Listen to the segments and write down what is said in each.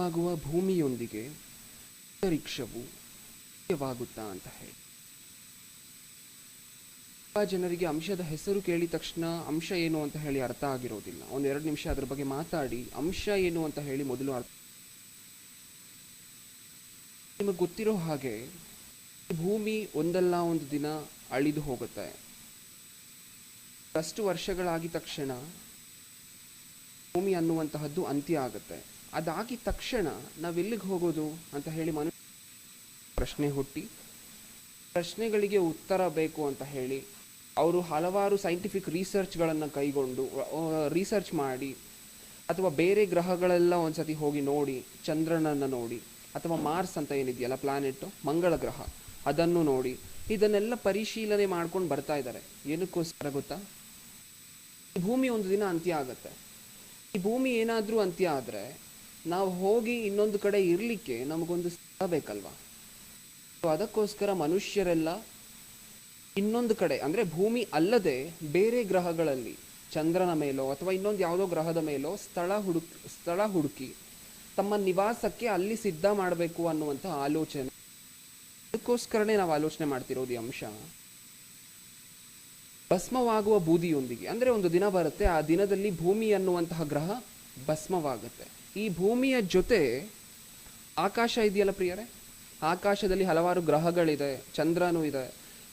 ಭಸ್ಮವಾಗುವ ಭೂಮಿಯೊಂದಿಗೆ ಅಂತರಿಕ್ಷವು ಅಂತ್ಯವಾಗುತ್ತಾ ಅಂತ ಹೇಳಿ. ತುಂಬ ಜನರಿಗೆ ಅಂಶದ ಹೆಸರು ಕೇಳಿದ ತಕ್ಷಣ ಅಂಶ ಏನು ಅಂತ ಹೇಳಿ ಅರ್ಥ ಆಗಿರೋದಿಲ್ಲ. ಒಂದೆರಡು ನಿಮಿಷ ಅದ್ರ ಬಗ್ಗೆ ಮಾತಾಡಿ ಅಂಶ ಏನು ಅಂತ ಹೇಳಿ ಮೊದಲು ಅರ್ಥ. ನಿಮಗೆ ಗೊತ್ತಿರೋ ಹಾಗೆ ಭೂಮಿ ಒಂದಲ್ಲ ಒಂದು ದಿನ ಅಳಿದು ಹೋಗುತ್ತೆ. ಅಷ್ಟು ವರ್ಷಗಳಾಗಿದ ತಕ್ಷಣ ಭೂಮಿ ಅನ್ನುವಂತಹದ್ದು ಅಂತ್ಯ ಆಗುತ್ತೆ. ಅದಾಗಿದ ತಕ್ಷಣ ನಾವೆಲ್ಲಿಗೆ ಹೋಗೋದು ಅಂತ ಹೇಳಿ ಮನುಷ್ಯ ಪ್ರಶ್ನೆ ಹುಟ್ಟಿ, ಪ್ರಶ್ನೆಗಳಿಗೆ ಉತ್ತರ ಬೇಕು ಅಂತ ಹೇಳಿ ಅವರು ಹಲವಾರು ಸೈಂಟಿಫಿಕ್ ರಿಸರ್ಚ್ಗಳನ್ನು ಕೈಗೊಂಡು ರಿಸರ್ಚ್ ಮಾಡಿ, ಅಥವಾ ಬೇರೆ ಗ್ರಹಗಳೆಲ್ಲ ಒಂದ್ಸತಿ ಹೋಗಿ ನೋಡಿ, ಚಂದ್ರನನ್ನು ನೋಡಿ, ಅಥವಾ ಮಾರ್ಸ್ ಅಂತ ಏನಿದೆಯಲ್ಲ ಪ್ಲಾನೆಟ್, ಮಂಗಳ ಗ್ರಹ, ಅದನ್ನು ನೋಡಿ ಇದನ್ನೆಲ್ಲ ಪರಿಶೀಲನೆ ಮಾಡ್ಕೊಂಡು ಬರ್ತಾ ಇದ್ದಾರೆ. ಏನಕ್ಕೋಸ್ಕರ ಗೊತ್ತಾ? ಈ ಭೂಮಿ ಒಂದು ದಿನ ಅಂತ್ಯ ಆಗುತ್ತೆ. ಈ ಭೂಮಿ ಏನಾದರೂ ಅಂತ್ಯ ಆದರೆ ನಾವು ಹೋಗಿ ಇನ್ನೊಂದು ಕಡೆ ಇರಲಿಕ್ಕೆ ನಮಗೊಂದು ಸ್ಥಳ ಬೇಕಲ್ವಾ? ಸೊ ಅದಕ್ಕೋಸ್ಕರ ಮನುಷ್ಯರೆಲ್ಲ ಇನ್ನೊಂದು ಕಡೆ, ಅಂದರೆ ಭೂಮಿ ಅಲ್ಲದೆ ಬೇರೆ ಗ್ರಹಗಳಲ್ಲಿ, ಚಂದ್ರನ ಮೇಲೋ ಅಥವಾ ಇನ್ನೊಂದು ಯಾವುದೋ ಗ್ರಹದ ಮೇಲೋ ಸ್ಥಳ ಹುಡುಕಿ ತಮ್ಮ ನಿವಾಸಕ್ಕೆ ಅಲ್ಲಿ ಸಿದ್ಧ ಮಾಡಬೇಕು ಅನ್ನುವಂಥ ಆಲೋಚನೆ. ಅದಕ್ಕೋಸ್ಕರನೇ ನಾವು ಆಲೋಚನೆ ಮಾಡ್ತಿರೋದು ಈ ಅಂಶ. ಭಸ್ಮವಾಗುವ ಬೂದಿಯೊಂದಿಗೆ, ಅಂದರೆ ಒಂದು ದಿನ ಬರುತ್ತೆ, ಆ ದಿನದಲ್ಲಿ ಭೂಮಿ ಅನ್ನುವಂತಹ ಗ್ರಹ ಭಸ್ಮವಾಗುತ್ತೆ. ಈ ಭೂಮಿಯ ಜೊತೆ ಆಕಾಶ ಇದೆಯಲ್ಲ ಪ್ರಿಯರೇ, ಆಕಾಶದಲ್ಲಿ ಹಲವಾರು ಗ್ರಹಗಳಿದೆ, ಚಂದ್ರನೂ ಇದೆ.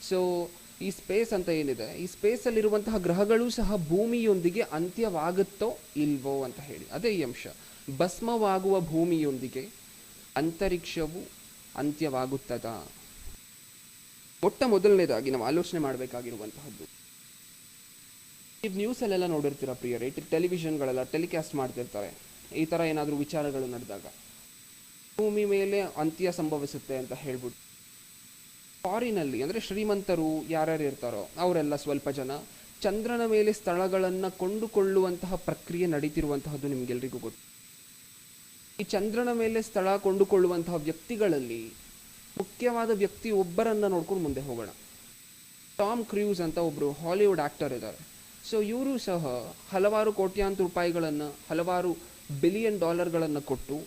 ಸೊ ಈ ಸ್ಪೇಸ್ ಅಂತ ಏನಿದೆ, ಈ ಸ್ಪೇಸಲ್ಲಿರುವಂತಹ ಗ್ರಹಗಳು ಸಹ ಭೂಮಿಯೊಂದಿಗೆ ಅಂತ್ಯವಾಗುತ್ತೋ ಇಲ್ವೋ ಅಂತ ಹೇಳಿ, ಅದೇ ಈ ಅಂಶ. ಭಸ್ಮವಾಗುವ ಭೂಮಿಯೊಂದಿಗೆ ಅಂತರಿಕ್ಷವು ಅಂತ್ಯವಾಗುತ್ತದಾ? ಮೊಟ್ಟ ಮೊದಲನೇದಾಗಿ ನಾವು ಆಲೋಚನೆ ಮಾಡಬೇಕಾಗಿರುವಂತಹದ್ದು, ಈ ನ್ಯೂಸಲ್ಲೆಲ್ಲ ನೋಡಿರ್ತೀರ ಪ್ರಿಯರೇ, ಟೆಲಿವಿಷನ್ಗಳೆಲ್ಲ ಟೆಲಿಕಾಸ್ಟ್ ಮಾಡ್ತಿರ್ತಾರೆ. ಈ ಥರ ಏನಾದರೂ ವಿಚಾರಗಳು ನಡೆದಾಗ ಭೂಮಿ ಮೇಲೆ ಅಂತ್ಯ ಸಂಭವಿಸುತ್ತೆ ಅಂತ ಹೇಳ್ಬಿಟ್ಟು, ಫಾರಿನಲ್ಲಿ ಅಂದರೆ ಶ್ರೀಮಂತರು ಯಾರ್ಯಾರು ಇರ್ತಾರೋ ಅವರೆಲ್ಲ ಸ್ವಲ್ಪ ಜನ ಚಂದ್ರನ ಮೇಲೆ ಸ್ಥಳಗಳನ್ನು ಕೊಂಡುಕೊಳ್ಳುವಂತಹ ಪ್ರಕ್ರಿಯೆ ನಡೀತಿರುವಂತಹದ್ದು ನಿಮಗೆಲ್ರಿಗೂ ಗೊತ್ತು. ಈ ಚಂದ್ರನ ಮೇಲೆ ಸ್ಥಳ ಕೊಂಡುಕೊಳ್ಳುವಂತಹ ವ್ಯಕ್ತಿಗಳಲ್ಲಿ ಮುಖ್ಯವಾದ ವ್ಯಕ್ತಿ ಒಬ್ಬರನ್ನು ನೋಡ್ಕೊಂಡು ಮುಂದೆ ಹೋಗೋಣ. ಟಾಮ್ ಕ್ರೂಸ್ ಅಂತ ಒಬ್ಬರು ಹಾಲಿವುಡ್ ಆ್ಯಕ್ಟರ್ ಇದ್ದಾರೆ. ಸೊ ಇವರು ಸಹ ಹಲವಾರು ಕೋಟ್ಯಾಂತರ ರೂಪಾಯಿಗಳನ್ನು, ಹಲವಾರು $1 ಬಿಲಿಯನ್ ಕೊಟ್ಟು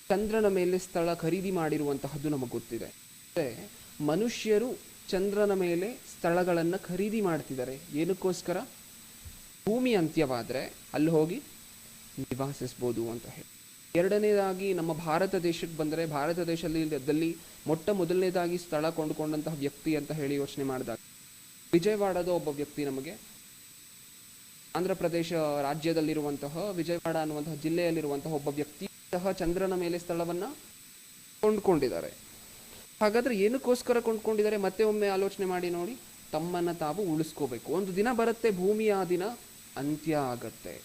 ಚಂದ್ರನ ಮೇಲೆ ಸ್ಥಳ ಖರೀದಿ ಮಾಡಿರುವಂತಹದ್ದು ನಮಗೆ ಗೊತ್ತಿದೆ. ಮನುಷ್ಯರು ಚಂದ್ರನ ಮೇಲೆ ಸ್ಥಳಗಳನ್ನು ಖರೀದಿ ಮಾಡ್ತಿದ್ದಾರೆ. ಏನಕ್ಕೋಸ್ಕರ? ಭೂಮಿ ಅಂತ್ಯವಾದರೆ ಅಲ್ಲಿ ಹೋಗಿ ನಿವಾಸಿಸ್ಬೋದು ಅಂತ ಹೇಳಿ. ಎರಡನೇದಾಗಿ ನಮ್ಮ ಭಾರತ ದೇಶಕ್ಕೆ ಬಂದರೆ, ಭಾರತ ದೇಶದಲ್ಲಿ ಮೊಟ್ಟ ಮೊದಲನೇದಾಗಿ ಸ್ಥಳ ಕೊಂಡುಕೊಂಡಂತಹ ವ್ಯಕ್ತಿ ಅಂತ ಹೇಳಿ ಯೋಚನೆ ಮಾಡಿದಾಗ ವಿಜಯವಾಡದ ಒಬ್ಬ ವ್ಯಕ್ತಿ, ನಮಗೆ ಆಂಧ್ರ ಪ್ರದೇಶ ರಾಜ್ಯದಲ್ಲಿರುವಂತಹ ವಿಜಯವಾಡ ಅನ್ನುವಂತಹ ಜಿಲ್ಲೆಯಲ್ಲಿರುವಂತಹ ಒಬ್ಬ ವ್ಯಕ್ತಿ ಸಹ ಚಂದ್ರನ ಮೇಲೆ ಸ್ಥಳವನ್ನು ಕೊಂಡುಕೊಂಡಿದ್ದಾರೆ. ಹಾಗಾದರೆ ಏನಕ್ಕೋಸ್ಕರ ಕೊಂಡ್ಕೊಂಡಿದ್ದಾರೆ? ಮತ್ತೆ ಒಮ್ಮೆ ಆಲೋಚನೆ ಮಾಡಿ ನೋಡಿ. ತಮ್ಮನ್ನು ತಾವು ಉಳಿಸ್ಕೋಬೇಕು. ಒಂದು ದಿನ ಬರುತ್ತೆ, ಭೂಮಿಯ ಆ ದಿನ ಅಂತ್ಯ ಆಗತ್ತೆ.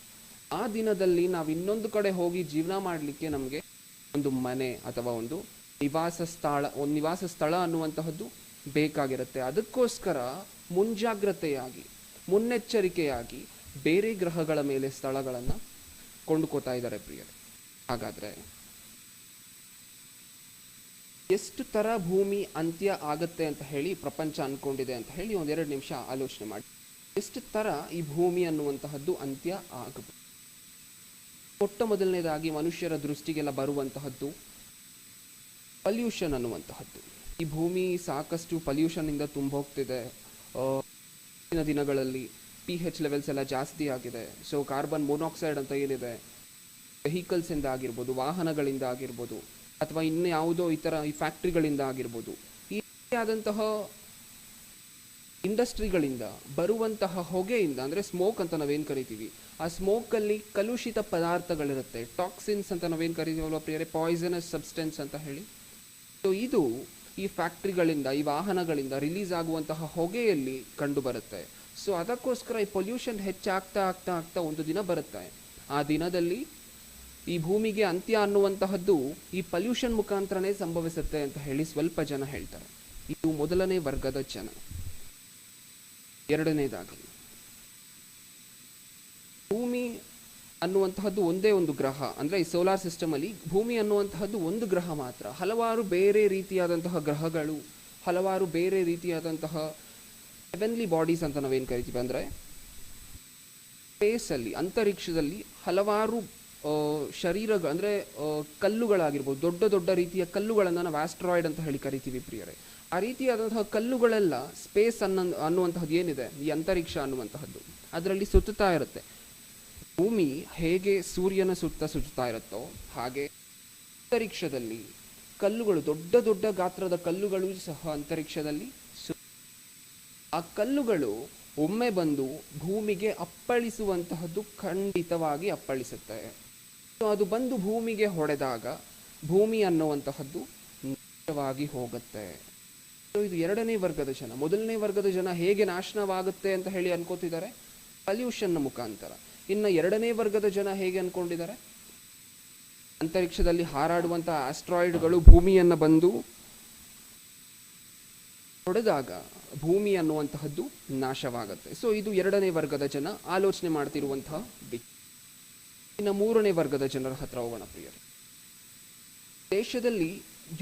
ಆ ದಿನದಲ್ಲಿ ನಾವು ಇನ್ನೊಂದು ಕಡೆ ಹೋಗಿ ಜೀವನ ಮಾಡಲಿಕ್ಕೆ ನಮಗೆ ಒಂದು ಮನೆ ಅಥವಾ ಒಂದು ನಿವಾಸ ಸ್ಥಳ ಅನ್ನುವಂತಹದ್ದು ಬೇಕಾಗಿರುತ್ತೆ. ಅದಕ್ಕೋಸ್ಕರ ಮುಂಜಾಗ್ರತೆಯಾಗಿ, ಮುನ್ನೆಚ್ಚರಿಕೆಯಾಗಿ ಬೇರೆ ಗ್ರಹಗಳ ಮೇಲೆ ಸ್ಥಳಗಳನ್ನು ಕೊಂಡುಕೋತಾ ಇದ್ದಾರೆ ಪ್ರಿಯರೇ. ಹಾಗಾದರೆ ಎಷ್ಟು ಥರ ಭೂಮಿ ಅಂತ್ಯ ಆಗತ್ತೆ ಅಂತ ಹೇಳಿ ಪ್ರಪಂಚ ಅಂದ್ಕೊಂಡಿದೆ ಅಂತ ಹೇಳಿ ಒಂದೆರಡು ನಿಮಿಷ ಆಲೋಚನೆ ಮಾಡಿ. ಎಷ್ಟು ಥರ ಈ ಭೂಮಿ ಅನ್ನುವಂತಹದ್ದು ಅಂತ್ಯ ಆಗಬಹುದು? ಮೊಟ್ಟ ಮೊದಲನೇದಾಗಿ ಮನುಷ್ಯರ ದೃಷ್ಟಿಗೆಲ್ಲ ಬರುವಂತಹದ್ದು ಪಲ್ಯೂಷನ್ ಅನ್ನುವಂತಹದ್ದು. ಈ ಭೂಮಿ ಸಾಕಷ್ಟು ಪಲ್ಯೂಷನ್ನಿಂದ ತುಂಬೋಗ್ತಿದೆ. ದಿನಗಳಲ್ಲಿ pH ಲೆವೆಲ್ಸ್ ಎಲ್ಲ ಜಾಸ್ತಿ ಆಗಿದೆ. ಸೊ ಕಾರ್ಬನ್ ಮೊನಾಕ್ಸೈಡ್ ಅಂತ ಏನಿದೆ, ವೆಹಿಕಲ್ಸಿಂದ ಆಗಿರ್ಬೋದು, ವಾಹನಗಳಿಂದ ಆಗಿರ್ಬೋದು, ಅಥವಾ ಇನ್ನು ಯಾವುದೋ ಈ ಫ್ಯಾಕ್ಟ್ರಿಗಳಿಂದ ಆಗಿರ್ಬೋದು, ಈ ಆದಂತಹ ಇಂಡಸ್ಟ್ರಿಗಳಿಂದ ಬರುವಂತಹ ಹೊಗೆಯಿಂದ, ಅಂದರೆ ಸ್ಮೋಕ್ ಅಂತ ನಾವೇನು ಕರಿತೀವಿ, ಆ ಸ್ಮೋಕಲ್ಲಿ ಕಲುಷಿತ ಪದಾರ್ಥಗಳಿರುತ್ತೆ, ಟಾಕ್ಸಿನ್ಸ್ ಅಂತ ನಾವೇನು ಕರಿತೀವಲ್ವ ಪ್ರಿಯರೇ, ಪಾಯ್ಸನಸ್ ಸಬ್ಸ್ಟೆನ್ಸ್ ಅಂತ ಹೇಳಿ. ಸೊ ಇದು ಈ ಫ್ಯಾಕ್ಟ್ರಿಗಳಿಂದ, ಈ ವಾಹನಗಳಿಂದ ರಿಲೀಸ್ ಆಗುವಂತಹ ಹೊಗೆಯಲ್ಲಿ ಕಂಡು ಬರುತ್ತೆ. ಸೊ ಅದಕ್ಕೋಸ್ಕರ ಈ ಪೊಲ್ಯೂಷನ್ ಹೆಚ್ಚಾಗ್ತಾ ಆಗ್ತಾ ಆಗ್ತಾ ಒಂದು ದಿನ ಬರುತ್ತೆ. ಆ ದಿನದಲ್ಲಿ ಈ ಭೂಮಿಗೆ ಅಂತ್ಯ ಅನ್ನುವಂತಹದ್ದು ಈ ಪಲ್ಯೂಷನ್ ಮುಖಾಂತರನೇ ಸಂಭವಿಸುತ್ತೆ ಅಂತ ಹೇಳಿ ಸ್ವಲ್ಪ ಜನ ಹೇಳ್ತಾರೆ. ಇದು ಮೊದಲನೇ ವರ್ಗದ ಜನ. ಎರಡನೇದಾಗಿ, ಭೂಮಿ ಅನ್ನುವಂತಹದ್ದು ಒಂದೇ ಒಂದು ಗ್ರಹ, ಅಂದರೆ ಈ ಸೋಲಾರ್ ಸಿಸ್ಟಮಲ್ಲಿ ಭೂಮಿ ಅನ್ನುವಂತಹದ್ದು ಒಂದು ಗ್ರಹ ಮಾತ್ರ. ಹಲವಾರು ಬೇರೆ ರೀತಿಯಾದಂತಹ ಗ್ರಹಗಳು, ಹಲವಾರು ಬೇರೆ ರೀತಿಯಾದಂತಹ ಹೆವೆನ್ಲಿ ಬಾಡೀಸ್ ಅಂತ ನಾವೇನು ಕರಿತೀವಿ, ಅಂದರೆ ಸ್ಪೇಸಲ್ಲಿ, ಅಂತರಿಕ್ಷದಲ್ಲಿ ಹಲವಾರು ಶರೀರಗಳು ಅಂದರೆ ಕಲ್ಲುಗಳಾಗಿರ್ಬೋದು, ದೊಡ್ಡ ದೊಡ್ಡ ರೀತಿಯ ಕಲ್ಲುಗಳನ್ನು ನಾವು ಆಸ್ಟ್ರಾಯ್ಡ್ ಅಂತ ಹೇಳಿ ಕರಿತೀವಿ ಪ್ರಿಯರೇ. ಆ ರೀತಿಯಾದಂತಹ ಕಲ್ಲುಗಳೆಲ್ಲ ಸ್ಪೇಸ್ ಅನ್ನುವಂತಹದ್ದು ಏನಿದೆ, ಈ ಅಂತರಿಕ್ಷ ಅನ್ನುವಂತಹದ್ದು, ಅದರಲ್ಲಿ ಸುತ್ತುತ್ತಾ ಇರುತ್ತೆ. ಭೂಮಿ ಹೇಗೆ ಸೂರ್ಯನ ಸುತ್ತುತ್ತಾ ಇರುತ್ತೋ ಹಾಗೆ ಅಂತರಿಕ್ಷದಲ್ಲಿ ಕಲ್ಲುಗಳು, ದೊಡ್ಡ ದೊಡ್ಡ ಗಾತ್ರದ ಕಲ್ಲುಗಳು ಸಹ ಅಂತರಿಕ್ಷದಲ್ಲಿ ಆ ಕಲ್ಲುಗಳು ಒಮ್ಮೆ ಬಂದು ಭೂಮಿಗೆ ಅಪ್ಪಳಿಸುವಂತಹದ್ದು ಖಂಡಿತವಾಗಿ ಅಪ್ಪಳಿಸುತ್ತೆ. ಅದು ಬಂದು ಭೂಮಿಗೆ ಹೊಡೆದಾಗ ಭೂಮಿ ಅನ್ನುವಂತಹದ್ದು ನಾಶವಾಗಿ ಹೋಗುತ್ತೆ. ಇದು ಎರಡನೇ ವರ್ಗದ ಜನ. ಮೊದಲನೇ ವರ್ಗದ ಜನ ಹೇಗೆ ನಾಶನವಾಗುತ್ತೆ ಅಂತ ಹೇಳಿ ಅನ್ಕೋತಿದ್ದಾರೆ, ಪಲ್ಯೂಷನ್ನ ಮುಖಾಂತರ. ಇನ್ನು ಎರಡನೇ ವರ್ಗದ ಜನ ಹೇಗೆ ಅನ್ಕೊಂಡಿದ್ದಾರೆ, ಅಂತರಿಕ್ಷದಲ್ಲಿ ಹಾರಾಡುವಂತಹ ಆಸ್ಟ್ರಾಯ್ಡ್ಗಳು ಭೂಮಿಯನ್ನು ಬಂದು ಹೊಡೆದಾಗ ಭೂಮಿ ಅನ್ನುವಂತಹದ್ದು ನಾಶವಾಗುತ್ತೆ. ಸೊ ಇದು ಎರಡನೇ ವರ್ಗದ ಜನ ಆಲೋಚನೆ ಮಾಡ್ತಿರುವಂತಹ ಇನ್ನು ಮೂರನೇ ವರ್ಗದ ಜನರ ಹತ್ರ ಹೋಗೋಣ ಪ್ರಿಯರೇ. ದೇಶದಲ್ಲಿ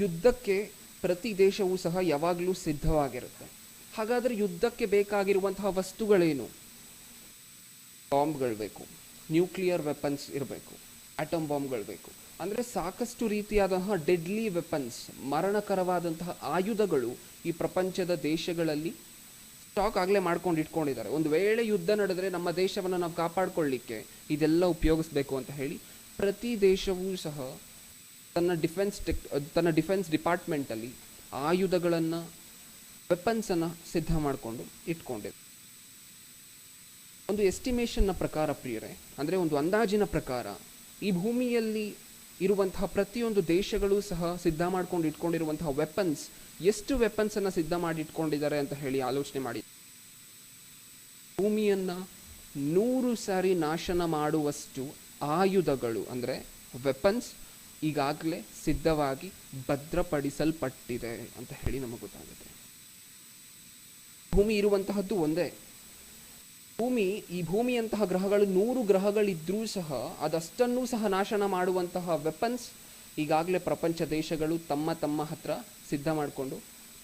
ಯುದ್ಧಕ್ಕೆ ಪ್ರತಿ ದೇಶವೂ ಸಹ ಯಾವಾಗಲೂ ಸಿದ್ಧವಾಗಿರುತ್ತೆ. ಹಾಗಾದರೆ ಯುದ್ಧಕ್ಕೆ ಬೇಕಾಗಿರುವಂತಹ ವಸ್ತುಗಳೇನು? ಬಾಂಬ್ಗಳು ಬೇಕು, ನ್ಯೂಕ್ಲಿಯರ್ ವೆಪನ್ಸ್ ಇರಬೇಕು, ಆಟಮ್ ಬಾಂಬ್ಗಳು ಬೇಕು. ಅಂದರೆ ಸಾಕಷ್ಟು ರೀತಿಯಾದಂತಹ ಡೆಡ್ಲಿ ವೆಪನ್ಸ್, ಮರಣಕರವಾದಂತಹ ಆಯುಧಗಳು ಈ ಪ್ರಪಂಚದ ದೇಶಗಳಲ್ಲಿ ಸ್ಟಾಕ್ ಆಗಲೇ ಮಾಡ್ಕೊಂಡು ಇಟ್ಕೊಂಡಿದ್ದಾರೆ. ಒಂದು ವೇಳೆ ಯುದ್ಧ ನಡೆದರೆ ನಮ್ಮ ದೇಶವನ್ನು ನಾವು ಕಾಪಾಡಿಕೊಳ್ಳಿಕ್ಕೆ ಇದೆಲ್ಲ ಉಪಯೋಗಿಸ್ಬೇಕು ಅಂತ ಹೇಳಿ ಪ್ರತಿ ದೇಶವೂ ಸಹ ತನ್ನ ಡಿಫೆನ್ಸ್ ಡಿಪಾರ್ಟ್ಮೆಂಟಲ್ಲಿ ಆಯುಧಗಳನ್ನು, ವೆಪನ್ಸನ್ನು ಸಿದ್ಧ ಮಾಡಿಕೊಂಡು ಇಟ್ಕೊಂಡಿದೆ. ಒಂದು ಎಸ್ಟಿಮೇಷನ್ನ ಪ್ರಕಾರ ಪ್ರಿಯರೇ, ಅಂದರೆ ಒಂದು ಅಂದಾಜಿನ ಪ್ರಕಾರ, ಈ ಭೂಮಿಯಲ್ಲಿ ಇರುವಂತಹ ಪ್ರತಿಯೊಂದು ದೇಶಗಳು ಸಹ ಸಿದ್ಧ ಮಾಡ್ಕೊಂಡು ಇಟ್ಕೊಂಡಿರುವಂತಹ ವೆಪನ್ಸ್, ಎಷ್ಟು ವೆಪನ್ಸನ್ನು ಸಿದ್ಧ ಮಾಡಿ ಇಟ್ಕೊಂಡಿದ್ದಾರೆ ಅಂತ ಹೇಳಿ ಆಲೋಚನೆ ಮಾಡಿ. ಭೂಮಿಯನ್ನು 100 ಸಾರಿ ನಾಶನ ಮಾಡುವಷ್ಟು ಆಯುಧಗಳು ಅಂದರೆ ವೆಪನ್ಸ್ ಈಗಾಗಲೇ ಸಿದ್ಧವಾಗಿ ಭದ್ರಪಡಿಸಲ್ಪಟ್ಟಿದೆ ಅಂತ ಹೇಳಿ ನಮಗೆ ಗೊತ್ತಾಗುತ್ತೆ. ಭೂಮಿ ಇರುವಂತಹದ್ದು ಒಂದೇ. ಈ ಭೂಮಿಯಂತಹ ಗ್ರಹಗಳು 100 ಗ್ರಹಗಳಿದ್ರೂ ಸಹ ಅದಷ್ಟನ್ನೂ ಸಹ ನಾಶನ ಮಾಡುವಂತಹ ವೆಪನ್ಸ್ ಈಗಾಗಲೇ ಪ್ರಪಂಚ ದೇಶಗಳು ತಮ್ಮ ಹತ್ರ ಸಿದ್ಧ ಮಾಡಿಕೊಂಡು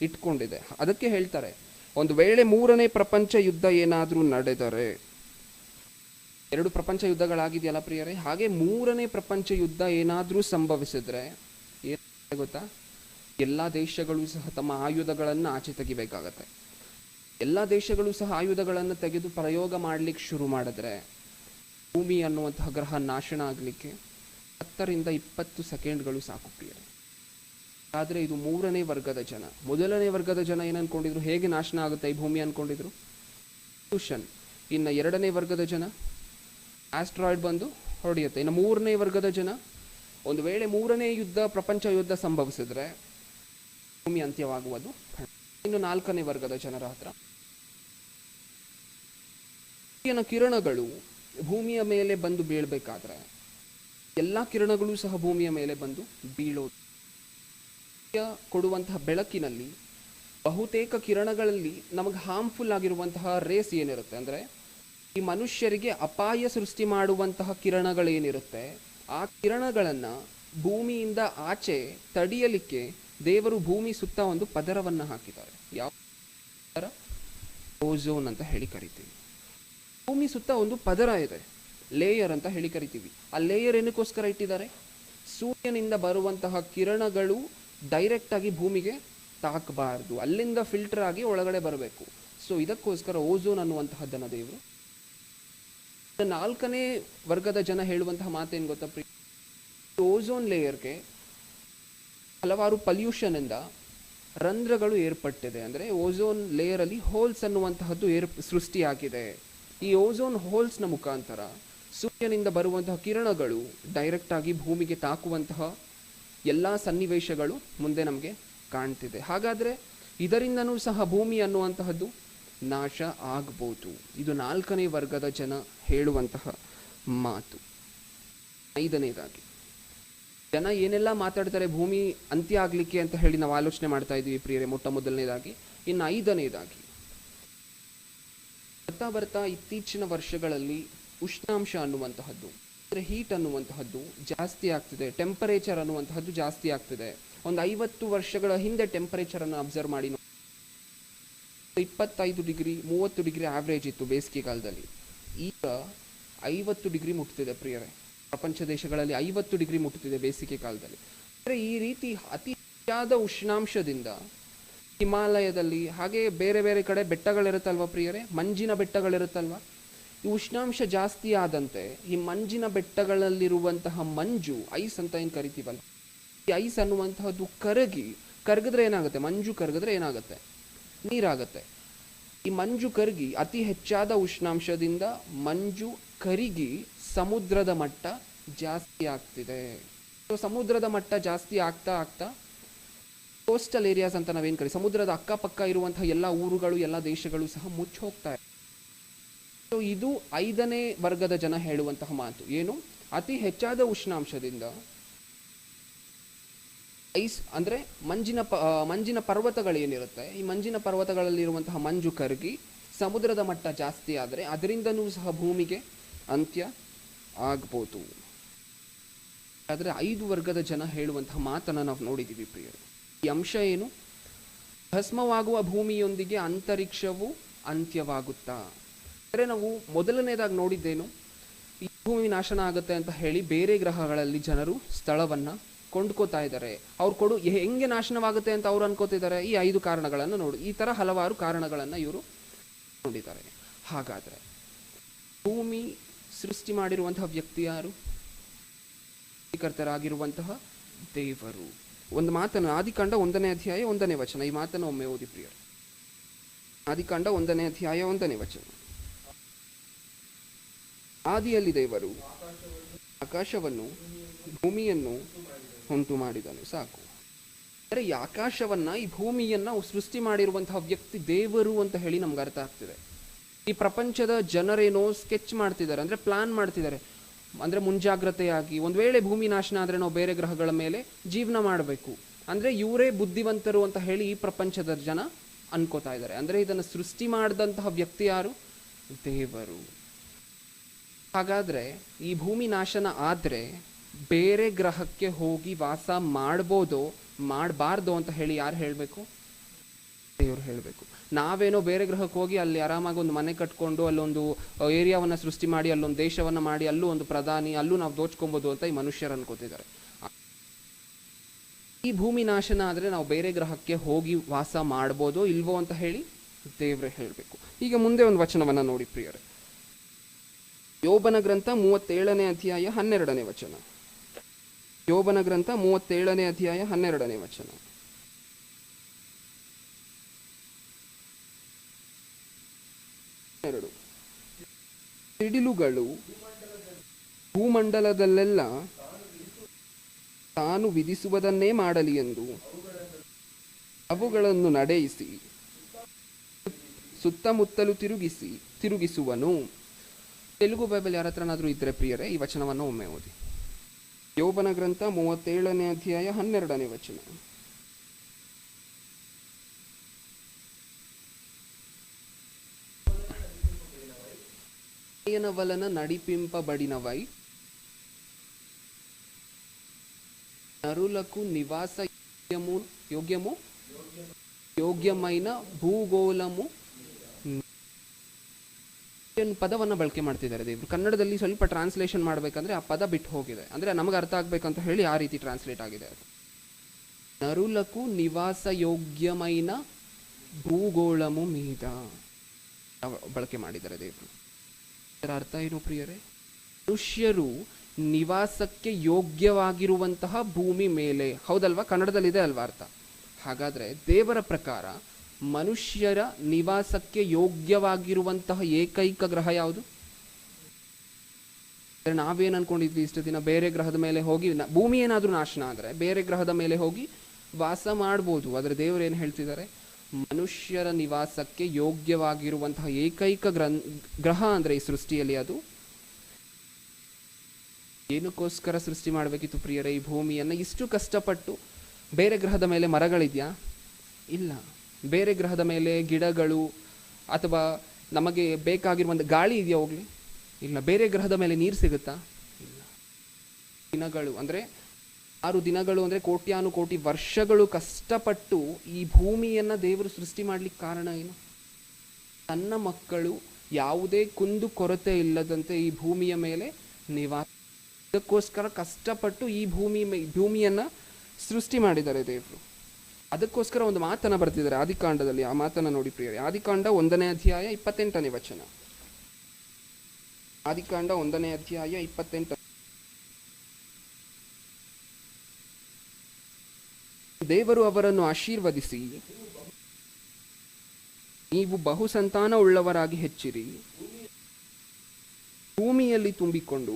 ಇಟ್ಕೊಂಡಿದೆ. ಅದಕ್ಕೆ ಹೇಳ್ತಾರೆ, ಒಂದು ವೇಳೆ 3ನೇ ಪ್ರಪಂಚ ಯುದ್ಧ ಏನಾದರೂ ನಡೆದರೆ, 2 ಪ್ರಪಂಚ ಯುದ್ಧಗಳಾಗಿದೆಯಲ್ಲ ಪ್ರಿಯರೇ, ಹಾಗೆ 3ನೇ ಪ್ರಪಂಚ ಯುದ್ಧ ಏನಾದರೂ ಸಂಭವಿಸಿದ್ರೆ ಏನು ಗೊತ್ತಾ, ಎಲ್ಲ ದೇಶಗಳು ಸಹ ತಮ್ಮ ಆಯುಧಗಳನ್ನು ಆಚೆ ತೆಗಿಬೇಕಾಗತ್ತೆ. ಎಲ್ಲ ದೇಶಗಳು ಸಹ ಆಯುಧಗಳನ್ನು ತೆಗೆದು ಪ್ರಯೋಗ ಮಾಡಲಿಕ್ಕೆ ಶುರು ಮಾಡಿದ್ರೆ ಭೂಮಿ ಅನ್ನುವಂತಹ ಗ್ರಹ ನಾಶನ ಆಗಲಿಕ್ಕೆ 10 ರಿಂದ 20 ಸೆಕೆಂಡ್ಗಳು ಸಾಕು ಪ್ರಿಯರೇ. ಆದರೆ ಇದು ಮೂರನೇ ವರ್ಗದ ಜನ. ಮೊದಲನೇ ವರ್ಗದ ಜನ ಏನು ಅನ್ಕೊಂಡಿದ್ರು, ಹೇಗೆ ನಾಶನ ಆಗುತ್ತೆ ಈ ಭೂಮಿ ಅನ್ಕೊಂಡಿದ್ರು, ಪೊಲ್ಯೂಷನ್. ಇನ್ನು ಎರಡನೇ ವರ್ಗದ ಜನ ಆಸ್ಟ್ರಾಯ್ಡ್ ಬಂದು ಹೊಡೆಯುತ್ತೆ. ಇನ್ನು ಮೂರನೇ ವರ್ಗದ ಜನ, ಒಂದು ವೇಳೆ 3ನೇ ಪ್ರಪಂಚ ಯುದ್ಧ ಸಂಭವಿಸಿದ್ರೆ ಭೂಮಿ ಅಂತ್ಯವಾಗುವುದು. ಇನ್ನು 4ನೇ ವರ್ಗದ ಜನರ ಹತ್ರ ಸೂರ್ಯನ ಕಿರಣಗಳು ಭೂಮಿಯ ಮೇಲೆ ಬಂದು ಬೀಳಬೇಕಾದ್ರೆ ಎಲ್ಲ ಕಿರಣಗಳು ಸಹ ಭೂಮಿಯ ಮೇಲೆ ಬಂದು ಬೀಳೋದು. ಕೊಡುವಂತಹ ಬೆಳಕಿನಲ್ಲಿ ಬಹುತೇಕ ಕಿರಣಗಳಲ್ಲಿ ನಮಗೆ ಹಾರ್ಮ್ಫುಲ್ ಆಗಿರುವಂತಹ ರೇಸ್ ಏನಿರುತ್ತೆ, ಅಂದರೆ ಈ ಮನುಷ್ಯರಿಗೆ ಅಪಾಯ ಸೃಷ್ಟಿ ಮಾಡುವಂತಹ ಕಿರಣಗಳೇನಿರುತ್ತೆ, ಆ ಕಿರಣಗಳನ್ನು ಭೂಮಿಯಿಂದ ಆಚೆ ತಡೆಯಲಿಕ್ಕೆ ದೇವರು ಭೂಮಿ ಸುತ್ತ ಒಂದು ಪದರವನ್ನು ಹಾಕಿದ್ದಾರೆ. ಯಾವ ಪದರ? ಓಝೋನ್ ಅಂತ ಹೇಳಿ ಕರಿತೀವಿ. ಭೂಮಿ ಸುತ್ತ ಒಂದು ಪದರ ಇದೆ, ಲೇಯರ್ ಅಂತ ಹೇಳಿ ಕರಿತೀವಿ. ಆ ಲೇಯರ್ ಏನಕ್ಕೋಸ್ಕರ ಇಟ್ಟಿದ್ದಾರೆ? ಸೂರ್ಯನಿಂದ ಬರುವಂತಹ ಕಿರಣಗಳು ಡೈರೆಕ್ಟ್ ಆಗಿ ಭೂಮಿಗೆ ತಾಕಬಾರ್ದು, ಅಲ್ಲಿಂದ ಫಿಲ್ಟರ್ ಆಗಿ ಒಳಗಡೆ ಬರಬೇಕು. ಸೊ ಇದಕ್ಕೋಸ್ಕರ ಓಝೋನ್ ಅನ್ನುವಂತಹದ್ದನ್ನು ದೇವರು. 4ನೇ ವರ್ಗದ ಜನ ಹೇಳುವಂತಹ ಮಾತೇನು ಗೊತ್ತಾ, ಓಝೋನ್ ಲೇಯರ್ಗೆ ಹಲವಾರು ಪಲ್ಯೂಷನ್ ಇಂದ ರಂಧ್ರಗಳು ಏರ್ಪಟ್ಟಿದೆ. ಅಂದರೆ ಓಝೋನ್ ಲೇಯರ್ ಅಲ್ಲಿ ಹೋಲ್ಸ್ ಅನ್ನುವಂತಹದ್ದು ಸೃಷ್ಟಿಯಾಗಿದೆ. ಈ ಓಝೋನ್ ಹೋಲ್ಸ್ನ ಮುಖಾಂತರ ಸೂರ್ಯನಿಂದ ಬರುವಂತಹ ಕಿರಣಗಳು ಡೈರೆಕ್ಟ್ ಆಗಿ ಭೂಮಿಗೆ ತಾಕುವಂತಹ ಎಲ್ಲ ಸನ್ನಿವೇಶಗಳು ಮುಂದೆ ನಮಗೆ ಕಾಣ್ತಿದೆ. ಹಾಗಾದರೆ ಇದರಿಂದನೂ ಸಹ ಭೂಮಿ ಅನ್ನುವಂತಹದ್ದು ನಾಶ ಆಗ್ಬೋದು. ಇದು 4ನೇ ವರ್ಗದ ಜನ ಹೇಳುವಂತಹ ಮಾತು. 5ನೇದಾಗಿ ಜನ ಏನೆಲ್ಲ ಮಾತಾಡ್ತಾರೆ ಭೂಮಿ ಅಂತ್ಯ ಆಗಲಿಕ್ಕೆ ಅಂತ ಹೇಳಿ ನಾವು ಆಲೋಚನೆ ಮಾಡ್ತಾ ಇದ್ದೀವಿ ಪ್ರಿಯರೇ, ಮೊದಲನೇದಾಗಿ. ಇನ್ನು 5ನೇದಾಗಿ ಬರ್ತಾ ಇತ್ತೀಚಿನ ವರ್ಷಗಳಲ್ಲಿ ಉಷ್ಣಾಂಶ ಅನ್ನುವಂತಹದ್ದು, ಅಂದರೆ ಹೀಟ್ ಅನ್ನುವಂತಹದ್ದು ಜಾಸ್ತಿ ಆಗ್ತಿದೆ, ಟೆಂಪರೇಚರ್ ಅನ್ನುವಂತಹದ್ದು ಜಾಸ್ತಿ ಆಗ್ತಿದೆ. ಒಂದು 50 ವರ್ಷಗಳ ಹಿಂದೆ ಟೆಂಪರೇಚರನ್ನು ಅಬ್ಸರ್ವ್ ಮಾಡಿ, 25 ಡಿಗ್ರಿ 30 ಡಿಗ್ರಿ ಆವ್ರೇಜ್ ಇತ್ತು ಬೇಸಿಗೆ ಕಾಲದಲ್ಲಿ. ಈಗ 50 ಡಿಗ್ರಿ ಮುಟ್ತಿದೆ ಪ್ರಿಯರೇ. ಪ್ರಪಂಚ ದೇಶಗಳಲ್ಲಿ 50 ಡಿಗ್ರಿ ಮುಟ್ಟುತ್ತಿದೆ ಬೇಸಿಗೆ ಕಾಲದಲ್ಲಿ. ಅಂದರೆ ಈ ರೀತಿ ಅತಿ ಹೆಚ್ಚಾದ ಉಷ್ಣಾಂಶದಿಂದ ಹಿಮಾಲಯದಲ್ಲಿ, ಹಾಗೆ ಬೇರೆ ಬೇರೆ ಕಡೆ ಬೆಟ್ಟಗಳಿರುತ್ತಲ್ವ ಪ್ರಿಯರೇ, ಮಂಜಿನ ಬೆಟ್ಟಗಳಿರುತ್ತಲ್ವ, ಈ ಉಷ್ಣಾಂಶ ಜಾಸ್ತಿ ಆದಂತೆ ಈ ಮಂಜಿನ ಬೆಟ್ಟಗಳಲ್ಲಿರುವಂತಹ ಮಂಜು, ಐಸ್ ಅಂತ ಏನು ಕರಿತೀವಲ್ಲ, ಈ ಐಸ್ ಅನ್ನುವಂತಹದ್ದು ಕರಗಿದ್ರೆ ಏನಾಗುತ್ತೆ, ಮಂಜು ಕರಗಿದ್ರೆ ಏನಾಗುತ್ತೆ, ನೀರಾಗತ್ತೆ. ಈ ಮಂಜು ಕರಗಿ ಅತಿ ಹೆಚ್ಚಾದ ಉಷ್ಣಾಂಶದಿಂದ ಮಂಜು ಕರಗಿ ಸಮುದ್ರದ ಮಟ್ಟ ಜಾಸ್ತಿ ಆಗ್ತಿದೆ. ಸೊ ಸಮುದ್ರದ ಮಟ್ಟ ಜಾಸ್ತಿ ಆಗ್ತಾ ಆಗ್ತಾ ಕೋಸ್ಟಲ್ ಏರಿಯಾಸ್ ಅಂತ ನಾವೇನು ಕರಿ, ಸಮುದ್ರದ ಅಕ್ಕಪಕ್ಕ ಇರುವಂತಹ ಎಲ್ಲ ಊರುಗಳು, ಎಲ್ಲ ದೇಶಗಳು ಸಹ ಮುಚ್ಚಿ ಹೋಗ್ತಾ ಇದೆ. ಸೊ ಇದು 5ನೇ ವರ್ಗದ ಜನ ಹೇಳುವಂತಹ ಮಾತು ಏನು, ಅತಿ ಹೆಚ್ಚಾದ ಉಷ್ಣಾಂಶದಿಂದ ಐಸ್ ಅಂದರೆ ಮಂಜಿನ ಪರ್ವತಗಳೇನಿರುತ್ತೆ, ಈ ಮಂಜಿನ ಪರ್ವತಗಳಲ್ಲಿರುವಂತಹ ಮಂಜು ಕರಗಿ ಸಮುದ್ರದ ಮಟ್ಟ ಜಾಸ್ತಿ ಆದರೆ ಅದರಿಂದನೂ ಸಹ ಭೂಮಿಗೆ ಅಂತ್ಯ ಆಗ್ಬೋದು. ಆದರೆ 5 ವರ್ಗದ ಜನ ಹೇಳುವಂತಹ ಮಾತನ್ನು ನಾವು ನೋಡಿದ್ದೀವಿ ಪ್ರಿಯರು. ಈ ಅಂಶ ಏನು, ಭಸ್ಮವಾಗುವ ಭೂಮಿಯೊಂದಿಗೆ ಅಂತರಿಕ್ಷವು ಅಂತ್ಯವಾಗುತ್ತಾ. ಅಂದರೆ ನಾವು ಮೊದಲನೇದಾಗಿ ನೋಡಿದ್ದೇನು, ಈ ಭೂಮಿ ನಾಶನ ಆಗುತ್ತೆ ಅಂತ ಹೇಳಿ ಬೇರೆ ಗ್ರಹಗಳಲ್ಲಿ ಜನರು ಸ್ಥಳವನ್ನು ಕೊಂಡ್ಕೋತಾ ಇದ್ದಾರೆ. ಅವ್ರು ಹೆಂಗೆ ನಾಶನವಾಗುತ್ತೆ ಅಂತ ಅವ್ರು ಅನ್ಕೋತಿದ್ದಾರೆ. ಈ 5 ಕಾರಣಗಳನ್ನು ನೋಡಿ, ಈ ಥರ ಹಲವಾರು ಕಾರಣಗಳನ್ನು ಇವರು ನೋಡಿದ್ದಾರೆ. ಹಾಗಾದರೆ ಭೂಮಿ ಸೃಷ್ಟಿ ಮಾಡಿರುವಂತಹ ವ್ಯಕ್ತಿ ಯಾರು, ಕರ್ತರಾಗಿರುವಂತಹ ದೇವರು. ಒಂದು ಮಾತನ್ನು ಆದಿಕಾಂಡ 1ನೇ ಅಧ್ಯಾಯ 1ನೇ ವಚನ, ಈ ಮಾತನ್ನು ಒಮ್ಮೆ ಓದಿ ಪ್ರಿಯರು. ಆದಿಕಾಂಡ 1ನೇ ಅಧ್ಯಾಯ 1ನೇ ವಚನ. ಆದಿಯಲ್ಲಿ ದೇವರು ಆಕಾಶವನ್ನು ಭೂಮಿಯನ್ನು ಉಂಟು ಮಾಡಿದನು. ಸಾಕು. ಅಂದರೆ ಈ ಆಕಾಶವನ್ನ, ಈ ಭೂಮಿಯನ್ನ ಸೃಷ್ಟಿ ಮಾಡಿರುವಂತಹ ವ್ಯಕ್ತಿ ದೇವರು ಅಂತ ಹೇಳಿ ನಮ್ಗೆ ಅರ್ಥ ಆಗ್ತಿದೆ. ಈ ಪ್ರಪಂಚದ ಜನರೇನೋ ಸ್ಕೆಚ್ ಮಾಡ್ತಿದ್ದಾರೆ, ಅಂದರೆ ಪ್ಲಾನ್ ಮಾಡ್ತಿದ್ದಾರೆ, ಅಂದರೆ ಮುಂಜಾಗ್ರತೆಯಾಗಿ ಒಂದು ವೇಳೆ ಭೂಮಿ ನಾಶನ ಆದರೆ ನಾವು ಬೇರೆ ಗ್ರಹಗಳ ಮೇಲೆ ಜೀವನ ಮಾಡಬೇಕು, ಅಂದರೆ ಇವರೇ ಬುದ್ಧಿವಂತರು ಅಂತ ಹೇಳಿ ಈ ಪ್ರಪಂಚದ ಜನ ಅನ್ಕೋತಾ ಇದ್ದಾರೆ. ಅಂದರೆ ಇದನ್ನು ಸೃಷ್ಟಿ ಮಾಡಿದಂತಹ ವ್ಯಕ್ತಿ ಯಾರು, ದೇವರು. ಹಾಗಾದರೆ ಈ ಭೂಮಿ ನಾಶನ ಆದರೆ ಬೇರೆ ಗ್ರಹಕ್ಕೆ ಹೋಗಿ ವಾಸ ಮಾಡ್ಬೋದೋ ಮಾಡಬಾರ್ದು ಅಂತ ಹೇಳಿ ಯಾರು ಹೇಳಬೇಕು, ದೇವರು ಹೇಳಬೇಕು. ನಾವೇನೋ ಬೇರೆ ಗ್ರಹಕ್ಕೆ ಹೋಗಿ ಅಲ್ಲಿ ಆರಾಮಾಗಿ ಒಂದು ಮನೆ ಕಟ್ಕೊಂಡು ಅಲ್ಲೊಂದು ಏರಿಯಾವನ್ನು ಸೃಷ್ಟಿ ಮಾಡಿ ಅಲ್ಲೊಂದು ದೇಶವನ್ನು ಮಾಡಿ ಅಲ್ಲೂ ಒಂದು ಪ್ರಧಾನಿ, ಅಲ್ಲೂ ನಾವು ದೋಚ್ಕೊಬೋದು ಅಂತ ಈ ಮನುಷ್ಯರು ಅನ್ಕೋತಿದ್ದಾರೆ. ಈ ಭೂಮಿ ನಾಶನ ಆದರೆ ನಾವು ಬೇರೆ ಗ್ರಹಕ್ಕೆ ಹೋಗಿ ವಾಸ ಮಾಡ್ಬೋದೋ ಇಲ್ವೋ ಅಂತ ಹೇಳಿ ದೇವರೇ ಹೇಳಬೇಕು. ಈಗ ಮುಂದೆ ಒಂದು ವಚನವನ್ನು ನೋಡಿ ಪ್ರಿಯರೇ, ಯೋಬನ ಗ್ರಂಥ 37ನೇ ಅಧ್ಯಾಯ 12ನೇ ವಚನ. ಯೋಬನ ಗ್ರಂಥ 37ನೇ ಅಧ್ಯಾಯ 12ನೇ ವಚನ. ಸಿಡಿಲುಗಳು ಭೂಮಂಡಲದಲ್ಲೆಲ್ಲ ತಾನು ವಿಧಿಸುವುದನ್ನೇ ಮಾಡಲಿ ಎಂದು ಅವುಗಳನ್ನು ನಡೆಯಿಸಿ ಸುತ್ತಮುತ್ತಲು ತಿರುಗಿಸುವನು. ತೆಲುಗು ಬೈಬಲ್ ಯಾರ ಹತ್ರನಾದರೂ ಇದ್ರೆ ಪ್ರಿಯರೇ ಈ ವಚನವನ್ನು ಒಮ್ಮೆ ಓದಿ. ಯೋಬನ ಗ್ರಂಥ 37ನೇ ಅಧ್ಯಾಯ 12ನೇ ವಚನ. వలన నడిపింపబడినవై నరులకు నివాస ಯೋಗ್ಯమైన ಭೂಗೋಳము ಪದವನ್ನು ಬಳಕೆ ಮಾಡ್ತಿದ್ದಾರೆ ದೇವರು. ಕನ್ನಡದಲ್ಲಿ ಸ್ವಲ್ಪ ಟ್ರಾನ್ಸ್ಲೇಷನ್ ಮಾಡಬೇಕಂದ್ರೆ ಆ ಪದ ಬಿಟ್ಟು ಹೋಗಿದೆ, ಅಂದರೆ ನಮಗೆ ಅರ್ಥ ಆಗ್ಬೇಕಂತ ಹೇಳಿ ಆ ರೀತಿ ಟ್ರಾನ್ಸ್ಲೇಟ್ ಆಗಿದೆ. ಅದು నరులకు నివాస ಯೋಗ್ಯమైన ಭೂಗೋಳము మీద ಬಳಕೆ ಮಾಡಿದ್ದಾರೆ ದೇವರು. ಅದರ ಅರ್ಥ ಏನು ಪ್ರಿಯರೇ, ಮನುಷ್ಯರು ನಿವಾಸಕ್ಕೆ ಯೋಗ್ಯವಾಗಿರುವಂತಹ ಭೂಮಿ ಮೇಲೆ, ಹೌದಲ್ವಾ, ಕನ್ನಡದಲ್ಲಿದೆ ಅಲ್ವಾ ಅರ್ಥ. ಹಾಗಾದರೆ ದೇವರ ಪ್ರಕಾರ ಮನುಷ್ಯರ ನಿವಾಸಕ್ಕೆ ಯೋಗ್ಯವಾಗಿರುವಂತಹ ಏಕೈಕ ಗ್ರಹ ಯಾವುದು? ನಾವೇನು ಅನ್ಕೊಂಡಿದ್ವಿ ಇಷ್ಟು ದಿನ, ಬೇರೆ ಗ್ರಹದ ಮೇಲೆ ಹೋಗಿ ಭೂಮಿ ಏನಾದರೂ ನಾಶನ ಆದರೆ ಬೇರೆ ಗ್ರಹದ ಮೇಲೆ ಹೋಗಿ ವಾಸ ಮಾಡ್ಬೋದು. ಆದರೆ ದೇವರು ಏನು ಹೇಳ್ತಿದ್ದಾರೆ, ಮನುಷ್ಯರ ನಿವಾಸಕ್ಕೆ ಯೋಗ್ಯವಾಗಿರುವಂತಹ ಏಕೈಕ ಗ್ರಹ ಅಂದರೆ ಈ ಸೃಷ್ಟಿಯಲ್ಲಿ ಅದು ಏನಕ್ಕೋಸ್ಕರ ಸೃಷ್ಟಿ ಮಾಡಬೇಕಿತ್ತು ಪ್ರಿಯರೇ ಈ ಭೂಮಿಯನ್ನು? ಇಷ್ಟು ಕಷ್ಟಪಟ್ಟು ಬೇರೆ ಗ್ರಹದ ಮೇಲೆ ಮರಗಳಿದೆಯಾ? ಇಲ್ಲ. ಬೇರೆ ಗ್ರಹದ ಮೇಲೆ ಗಿಡಗಳು ಅಥವಾ ನಮಗೆ ಬೇಕಾಗಿರುವಂಥ ಗಾಳಿ ಇದೆಯಾ? ಹೋಗ್ಲಿ, ಇಲ್ಲ. ಬೇರೆ ಗ್ರಹದ ಮೇಲೆ ನೀರು ಸಿಗುತ್ತಾ? ಇಲ್ಲ. ದಿನಗಳು ಅಂದರೆ 6 ದಿನಗಳು ಅಂದರೆ ಕೋಟ್ಯಾನುಕೋಟಿ ವರ್ಷಗಳು ಕಷ್ಟಪಟ್ಟು ಈ ಭೂಮಿಯನ್ನು ದೇವರು ಸೃಷ್ಟಿ ಮಾಡಲಿಕ್ಕೆ ಕಾರಣ ಏನು? ತನ್ನ ಮಕ್ಕಳು ಯಾವುದೇ ಕುಂದು ಕೊರತೆ ಇಲ್ಲದಂತೆ ಈ ಭೂಮಿಯ ಮೇಲೆ ನಿವಾಸ ಅದಕ್ಕೋಸ್ಕರ ಕಷ್ಟಪಟ್ಟು ಈ ಭೂಮಿಯನ್ನು ಸೃಷ್ಟಿ ಮಾಡಿದ್ದಾರೆ ದೇವರು. ಅದಕ್ಕೋಸ್ಕರ ಒಂದು ಮಾತನ್ನು ಬರ್ತಿದ್ದಾರೆ ಆದಿಕಾಂಡದಲ್ಲಿ. ಆ ಮಾತನ್ನು ನೋಡಿ ಪ್ರಿಯರೇ, ಆದಿಕಾಂಡ 1ನೇ ಅಧ್ಯಾಯ 28ನೇ ವಚನ. ಆದಿಕಾಂಡ 1ನೇ ಅಧ್ಯಾಯ 28. ದೇವರು ಅವರನ್ನು ಆಶೀರ್ವದಿಸಿ, ನೀವು ಬಹು ಸಂತಾನ ಉಳ್ಳವರಾಗಿ ಹೆಚ್ಚಿರಿ, ಭೂಮಿಯಲ್ಲಿ ತುಂಬಿಕೊಂಡು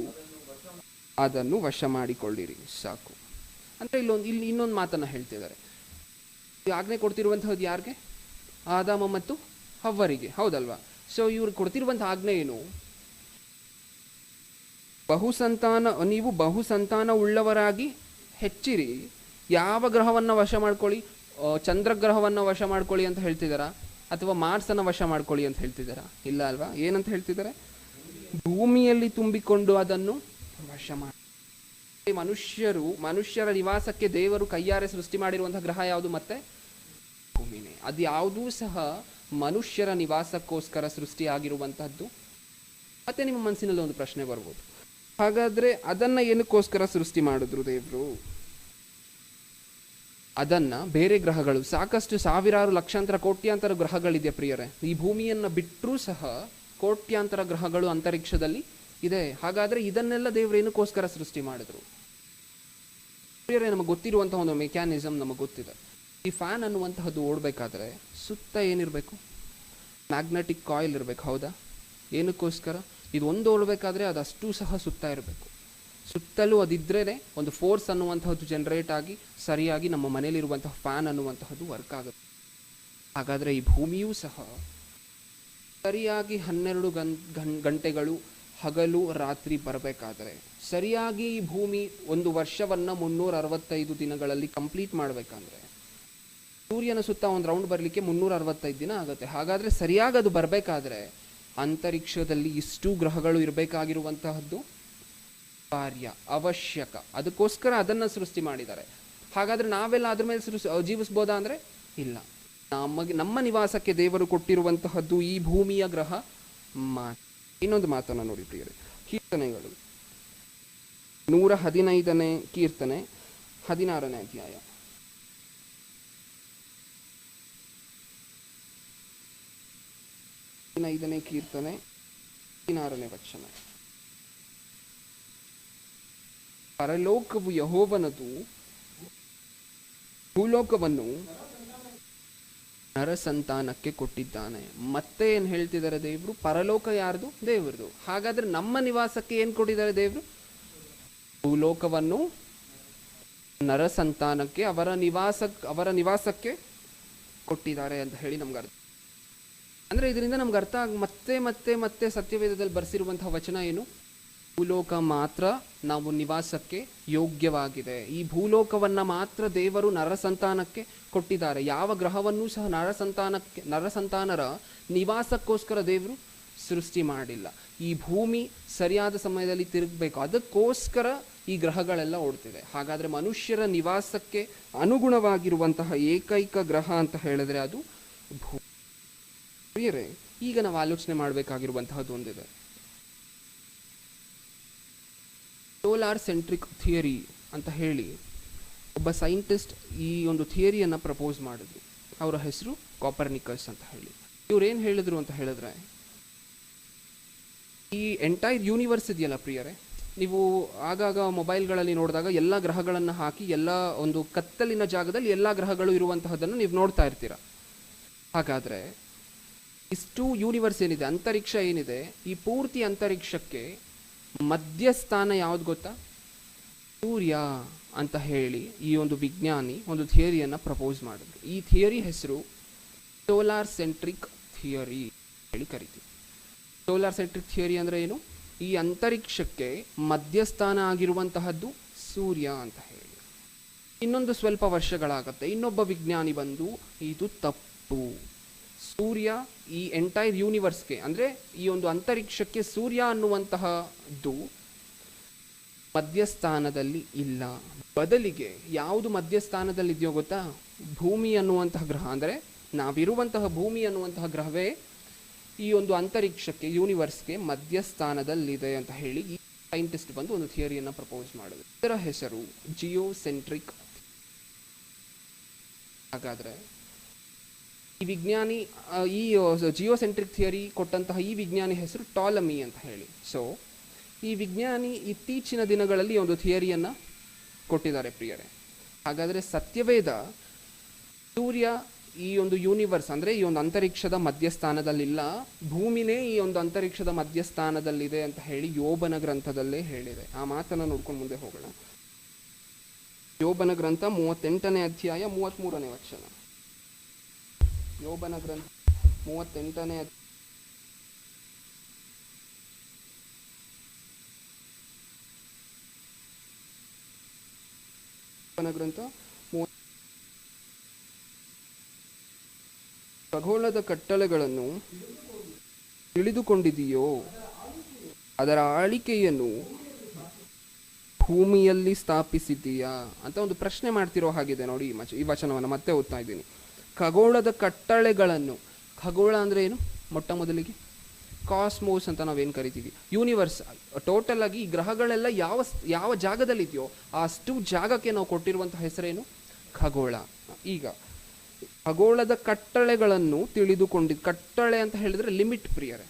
ಅದನ್ನು ವಶ ಮಾಡಿಕೊಳ್ಳಿರಿ. ಸಾಕು. ಅಂದರೆ ಇಲ್ಲಿ ಇನ್ನೊಂದು ಮಾತನ್ನು ಹೇಳ್ತಿದ್ದಾರೆ. ಆಜ್ಞೆ ಕೊಡ್ತಿರುವಂತಹದ್ದು ಯಾರಿಗೆ? ಆದಾಮ ಮತ್ತು ಹವ್ವರಿಗೆ, ಹೌದಲ್ವಾ? ಸೊ ಇವ್ರು ಕೊಡ್ತಿರುವಂತಹ ಆಜ್ಞೆ ಏನು? ನೀವು ಬಹು ಸಂತಾನ ಉಳ್ಳವರಾಗಿ ಹೆಚ್ಚಿರಿ. ಯಾವ ಗ್ರಹವನ್ನು ವಶ ಮಾಡ್ಕೊಳ್ಳಿ? ಚಂದ್ರಗ್ರಹವನ್ನು ವಶ ಮಾಡ್ಕೊಳ್ಳಿ ಅಂತ ಹೇಳ್ತಿದ್ದಾರಾ? ಅಥವಾ ಮಾರ್ಸನ್ನು ವಶ ಮಾಡ್ಕೊಳ್ಳಿ ಅಂತ ಹೇಳ್ತಿದ್ದಾರಾ? ಇಲ್ಲ ಅಲ್ವಾ? ಏನಂತ ಹೇಳ್ತಿದ್ದಾರೆ? ಭೂಮಿಯಲ್ಲಿ ತುಂಬಿಕೊಂಡು ಅದನ್ನು ವಶ ಮಾಡಿ. ಮನುಷ್ಯರ ನಿವಾಸಕ್ಕೆ ದೇವರು ಕೈಯಾರೆ ಸೃಷ್ಟಿ ಮಾಡಿರುವಂತಹ ಗ್ರಹ ಯಾವುದು? ಮತ್ತೆ ಭೂಮಿನೇ. ಅದು ಯಾವುದೂ ಸಹ ಮನುಷ್ಯರ ನಿವಾಸಕ್ಕೋಸ್ಕರ ಸೃಷ್ಟಿಯಾಗಿರುವಂತಹದ್ದು. ಮತ್ತೆ ನಿಮ್ಮ ಮನಸ್ಸಿನಲ್ಲಿ ಒಂದು ಪ್ರಶ್ನೆ ಬರ್ಬೋದು, ಹಾಗಾದ್ರೆ ಅದನ್ನ ಏನಕ್ಕೋಸ್ಕರ ಸೃಷ್ಟಿ ಮಾಡಿದ್ರು ದೇವರು? ಅದನ್ನ ಬೇರೆ ಗ್ರಹಗಳು, ಸಾಕಷ್ಟು ಸಾವಿರಾರು ಲಕ್ಷಾಂತರ ಕೋಟ್ಯಾಂತರ ಗ್ರಹಗಳಿದೆ ಪ್ರಿಯರೇ. ಈ ಭೂಮಿಯನ್ನು ಬಿಟ್ಟರೂ ಸಹ ಕೋಟ್ಯಾಂತರ ಗ್ರಹಗಳು ಅಂತರಿಕ್ಷದಲ್ಲಿ ಇದೆ. ಹಾಗಾದ್ರೆ ಇದನ್ನೆಲ್ಲ ದೇವರು ಏನಕ್ಕೋಸ್ಕರ ಸೃಷ್ಟಿ ಮಾಡಿದ್ರು? ಪ್ರಿಯರೇ, ನಮಗೆ ಗೊತ್ತಿರುವಂತಹ ಒಂದು ಮೆಕ್ಯಾನಿಸಮ್ ನಮಗೆ ಗೊತ್ತಿದೆ. ಈ ಫ್ಯಾನ್ ಅನ್ನುವಂತಹದ್ದು ಓಡಬೇಕಾದ್ರೆ ಸುತ್ತ ಏನಿರಬೇಕು? ಮ್ಯಾಗ್ನೆಟಿಕ್ ಕಾಯಿಲ್ ಇರಬೇಕು, ಹೌದಾ? ಏನಕ್ಕೋಸ್ಕರ? ಇದು ಒಂದು ಓಡಬೇಕಾದ್ರೆ ಅದಷ್ಟು ಸಹ ಸುತ್ತ ಇರಬೇಕು. ಸುತ್ತಲೂ ಅದಿದ್ರೇ ಒಂದು ಫೋರ್ಸ್ ಅನ್ನುವಂತಹದ್ದು ಜನರೇಟ್ ಆಗಿ ಸರಿಯಾಗಿ ನಮ್ಮ ಮನೆಯಲ್ಲಿರುವಂತಹ ಫ್ಯಾನ್ ಅನ್ನುವಂತಹದ್ದು ವರ್ಕ್ ಆಗುತ್ತೆ. ಹಾಗಾದರೆ ಈ ಭೂಮಿಯೂ ಸಹ ಸರಿಯಾಗಿ 12 ಗಂಟೆಗಳು ಹಗಲು ರಾತ್ರಿ ಬರಬೇಕಾದ್ರೆ, ಸರಿಯಾಗಿ ಈ ಭೂಮಿ ಒಂದು ವರ್ಷವನ್ನು 365 ದಿನಗಳಲ್ಲಿ ಕಂಪ್ಲೀಟ್ ಮಾಡಬೇಕಂದ್ರೆ, ಸೂರ್ಯನ ಸುತ್ತ ಒಂದು ರೌಂಡ್ ಬರಲಿಕ್ಕೆ 365 ದಿನ ಆಗುತ್ತೆ. ಹಾಗಾದರೆ ಸರಿಯಾಗಿ ಅದು ಬರಬೇಕಾದ್ರೆ ಅಂತರಿಕ್ಷದಲ್ಲಿ ಇಷ್ಟು ಗ್ರಹಗಳು ಇರಬೇಕಾಗಿರುವಂತಹದ್ದು ಕಾರ್ಯ ಅವಶ್ಯಕ. ಅದಕ್ಕೋಸ್ಕರ ಅದನ್ನು ಸೃಷ್ಟಿ ಮಾಡಿದ್ದಾರೆ. ಹಾಗಾದರೆ ನಾವೆಲ್ಲ ಅದ್ರ ಮೇಲೆ ಜೀವಿಸ್ಬೋದಾ ಅಂದರೆ ಇಲ್ಲ. ನಮ್ಮ ನಿವಾಸಕ್ಕೆ ದೇವರು ಕೊಟ್ಟಿರುವಂತಹದ್ದು ಈ ಭೂಮಿಯ ಗ್ರಹ ಮಾತ್ರ. ಇನ್ನೊಂದು ಮಾತನ್ನು ನೋಡಿ ಪ್ರಿಯರೇ, ಕೀರ್ತನೆಗಳು 115ನೇ ಕೀರ್ತನೆ 16ನೇ ಅಧ್ಯಾಯ. ಕೀರ್ತನೆ 16ನೇ ವಚನ. ಪರಲೋಕವು ಯೆಹೋವನದು, ಭೂಲೋಕವನ್ನು ನರಸಂತಾನಕ್ಕೆ ಕೊಟ್ಟಿದ್ದಾನೆ. ಮತ್ತೆ ಏನು ಹೇಳ್ತಿದ್ದಾರೆ ದೇವರು? ಪರಲೋಕ ಯಾರ್ದು? ದೇವ್ರದು. ಹಾಗಾದ್ರೆ ನಮ್ಮ ನಿವಾಸಕ್ಕೆ ಏನು ಕೊಟ್ಟಿದ್ದಾರೆ ದೇವರು? ಭೂಲೋಕವನ್ನು ನರಸಂತಾನಕ್ಕೆ, ಅವರ ನಿವಾಸಕ್ಕೆ ಕೊಟ್ಟಿದ್ದಾರೆ ಅಂತ ಹೇಳಿ ನಮ್ಗೆ ಅರ್ಥ. ಅಂದ್ರೆ ಇದರಿಂದ ನಮ್ಗೆ ಅರ್ಥ ಮತ್ತೆ ಮತ್ತೆ ಮತ್ತೆ ಸತ್ಯವೇದದಲ್ಲಿ ಬರ್ಸಿರುವಂತಹ ವಚನ ಏನು? ಭೂಲೋಕ ಮಾತ್ರ ನಾವು ನಿವಾಸಕ್ಕೆ ಯೋಗ್ಯವಾಗಿದೆ. ಈ ಭೂಲೋಕವನ್ನ ಮಾತ್ರ ದೇವರು ನರಸಂತಾನಕ್ಕೆ ಕೊಟ್ಟಿದ್ದಾರೆ. ಯಾವ ಗ್ರಹವನ್ನೂ ಸಹ ನರಸಂತಾನರ ನಿವಾಸಕ್ಕೋಸ್ಕರ ದೇವರು ಸೃಷ್ಟಿ ಮಾಡಿಲ್ಲ. ಈ ಭೂಮಿ ಸರಿಯಾದ ಸಮಯದಲ್ಲಿ ತಿರುಗಬೇಕು, ಅದಕ್ಕೋಸ್ಕರ ಈ ಗ್ರಹಗಳೆಲ್ಲ ಓಡ್ತಿದೆ. ಹಾಗಾದ್ರೆ ಮನುಷ್ಯರ ನಿವಾಸಕ್ಕೆ ಅನುಗುಣವಾಗಿರುವಂತಹ ಏಕೈಕ ಗ್ರಹ ಅಂತ ಹೇಳಿದ್ರೆ ಅದು ಭೂಮಿ. ಪ್ರಿಯರೇ, ಈಗ ನಾವು ಆಲೋಚನೆ ಮಾಡಬೇಕಾಗಿರುವಂತಹದ್ದು ಒಂದಿದೆ. ಸೋಲಾರ್ ಸೆಂಟ್ರಿಕ್ ಥಿಯರಿ ಅಂತ ಹೇಳಿ ಒಬ್ಬ ಸೈಂಟಿಸ್ಟ್ ಈ ಒಂದು ಥಿಯರಿಯನ್ನು ಪ್ರಪೋಸ್ ಮಾಡಿದ್ರು. ಅವರ ಹೆಸರು ಕಾಪರ್ನಿಕಸ್ ಅಂತ ಹೇಳಿ. ಇವ್ರೇನು ಹೇಳಿದ್ರು ಅಂತ ಹೇಳಿದ್ರೆ, ಈ ಎಂಟೈರ್ ಯೂನಿವರ್ಸ್ ಇದೆಯಲ್ಲ ಪ್ರಿಯರೇ, ನೀವು ಆಗಾಗ ಮೊಬೈಲ್ಗಳಲ್ಲಿ ನೋಡಿದಾಗ ಎಲ್ಲ ಗ್ರಹಗಳನ್ನು ಹಾಕಿ ಎಲ್ಲ ಒಂದು ಕತ್ತಲಿನ ಜಾಗದಲ್ಲಿ ಎಲ್ಲ ಗ್ರಹಗಳು ಇರುವಂತಹದ್ದನ್ನು ನೀವು ನೋಡ್ತಾ ಇರ್ತೀರ. ಹಾಗಾದರೆ ಇಷ್ಟು ಯೂನಿವರ್ಸ್ ಏನಿದೆ, ಅಂತರಿಕ್ಷ ಏನಿದೆ, ಈ ಪೂರ್ತಿ ಅಂತರಿಕ್ಷಕ್ಕೆ ಮಧ್ಯಸ್ಥಾನ ಯಾವ್ದು ಗೊತ್ತಾ? ಸೂರ್ಯ ಅಂತ ಹೇಳಿ ಈ ಒಂದು ವಿಜ್ಞಾನಿ ಒಂದು ಥಿಯರಿಯನ್ನು ಪ್ರಪೋಸ್ ಮಾಡಿದ್ರು. ಈ ಥಿಯರಿ ಹೆಸರು ಸೋಲಾರ್ ಸೆಂಟ್ರಿಕ್ ಥಿಯರಿ ಹೇಳಿ ಕರಿತೀವಿ. ಸೋಲಾರ್ ಸೆಂಟ್ರಿಕ್ ಥಿಯರಿ ಅಂದರೆ ಏನು? ಈ ಅಂತರಿಕ್ಷಕ್ಕೆ ಮಧ್ಯಸ್ಥಾನ ಆಗಿರುವಂತಹದ್ದು ಸೂರ್ಯ ಅಂತ ಹೇಳಿ. ಇನ್ನೊಂದು ಸ್ವಲ್ಪ ವರ್ಷಗಳಾಗತ್ತೆ, ಇನ್ನೊಬ್ಬ ವಿಜ್ಞಾನಿ ಬಂದು ಇದು ತಪ್ಪು, ಸೂರ್ಯ ಈ ಎಂಟೈರ್ ಯೂನಿವರ್ಸ್ಗೆ ಅಂದರೆ ಈ ಒಂದು ಅಂತರಿಕ್ಷಕ್ಕೆ ಸೂರ್ಯ ಅನ್ನುವಂತಹದ್ದು ಮಧ್ಯಸ್ಥಾನದಲ್ಲಿ ಇಲ್ಲ, ಬದಲಿಗೆ ಯಾವುದು ಮಧ್ಯಸ್ಥಾನದಲ್ಲಿದೆಯೋ ಗೊತ್ತಾ? ಭೂಮಿ ಅನ್ನುವಂತಹ ಗ್ರಹ, ಅಂದರೆ ನಾವಿರುವಂತಹ ಭೂಮಿ ಅನ್ನುವಂತಹ ಗ್ರಹವೇ ಈ ಒಂದು ಅಂತರಿಕ್ಷಕ್ಕೆ ಯೂನಿವರ್ಸ್ಗೆ ಮಧ್ಯಸ್ಥಾನದಲ್ಲಿದೆ ಅಂತ ಹೇಳಿ ಈ ಸೈಂಟಿಸ್ಟ್ ಬಂದು ಒಂದು ಥಿಯರಿಯನ್ನು ಪ್ರಪೋಸ್ ಮಾಡಿದ್ರು. ಇದರ ಹೆಸರು ಜಿಯೋಸೆಂಟ್ರಿಕ್. ಹಾಗಾದರೆ ಈ ವಿಜ್ಞಾನಿ ಈ ಜಿಯೋಸೆಂಟ್ರಿಕ್ ಥಿಯರಿ ಕೊಟ್ಟಂತಹ ಈ ವಿಜ್ಞಾನಿ ಹೆಸರು ಟಾಲಮಿ ಅಂತ ಹೇಳಿ. ಸೊ ಈ ವಿಜ್ಞಾನಿ ಇತ್ತೀಚಿನ ದಿನಗಳಲ್ಲಿ ಒಂದು ಥಿಯರಿಯನ್ನು ಕೊಟ್ಟಿದ್ದಾರೆ ಪ್ರಿಯರೇ. ಹಾಗಾದರೆ ಸತ್ಯವೇದ ಸೂರ್ಯ ಈ ಒಂದು ಯೂನಿವರ್ಸ್ ಅಂದರೆ ಈ ಒಂದು ಅಂತರಿಕ್ಷದ ಮಧ್ಯಸ್ಥಾನದಲ್ಲಿಲ್ಲ, ಭೂಮಿನೇ ಈ ಒಂದು ಅಂತರಿಕ್ಷದ ಮಧ್ಯಸ್ಥಾನದಲ್ಲಿದೆ ಅಂತ ಹೇಳಿ ಯೋಬನ ಗ್ರಂಥದಲ್ಲೇ ಹೇಳಿದೆ. ಆ ಮಾತನ್ನು ನೋಡ್ಕೊಂಡು ಮುಂದೆ ಹೋಗೋಣ. ಯೋಬನ ಗ್ರಂಥ 38ನೇ ಅಧ್ಯಾಯ 33ನೇ ವಚನ. ಯೋಬನ ಗ್ರಂಥ 38ನೇ ಗ್ರಂಥ ಖಗೋಳದ ಕಟ್ಟಳೆಗಳನ್ನು ತಿಳಿದುಕೊಂಡಿದೆಯೋ, ಅದರ ಆಳಿಕೆಯನ್ನು ಭೂಮಿಯಲ್ಲಿ ಸ್ಥಾಪಿಸಿದೀಯಾ ಅಂತ ಒಂದು ಪ್ರಶ್ನೆ ಮಾಡ್ತಿರೋ ಹಾಗಿದೆ ನೋಡಿ. ಈ ವಚನವನ್ನು ಮತ್ತೆ ಓದ್ತಾ ಇದ್ದೀನಿ. ಖಗೋಳದ ಕಟ್ಟಳೆಗಳನ್ನು, ಖಗೋಳ ಅಂದರೆ ಏನು? ಮೊಟ್ಟ ಮೊದಲಿಗೆ ಕಾಸ್ಮೋಸ್ ಅಂತ ನಾವೇನು ಕರಿತೀವಿ, ಯೂನಿವರ್ಸ್ ಟೋಟಲ್ ಆಗಿ ಈ ಗ್ರಹಗಳೆಲ್ಲ ಯಾವ ಜಾಗದಲ್ಲಿದೆಯೋ ಅಷ್ಟು ಜಾಗಕ್ಕೆ ನಾವು ಕೊಟ್ಟಿರುವಂತಹ ಹೆಸರೇನು? ಖಗೋಳ. ಈಗ ಖಗೋಳದ ಕಟ್ಟಳೆಗಳನ್ನು ಕಟ್ಟಳೆ ಅಂತ ಹೇಳಿದ್ರೆ ಲಿಮಿಟ್ ಪ್ರಿಯರೇ.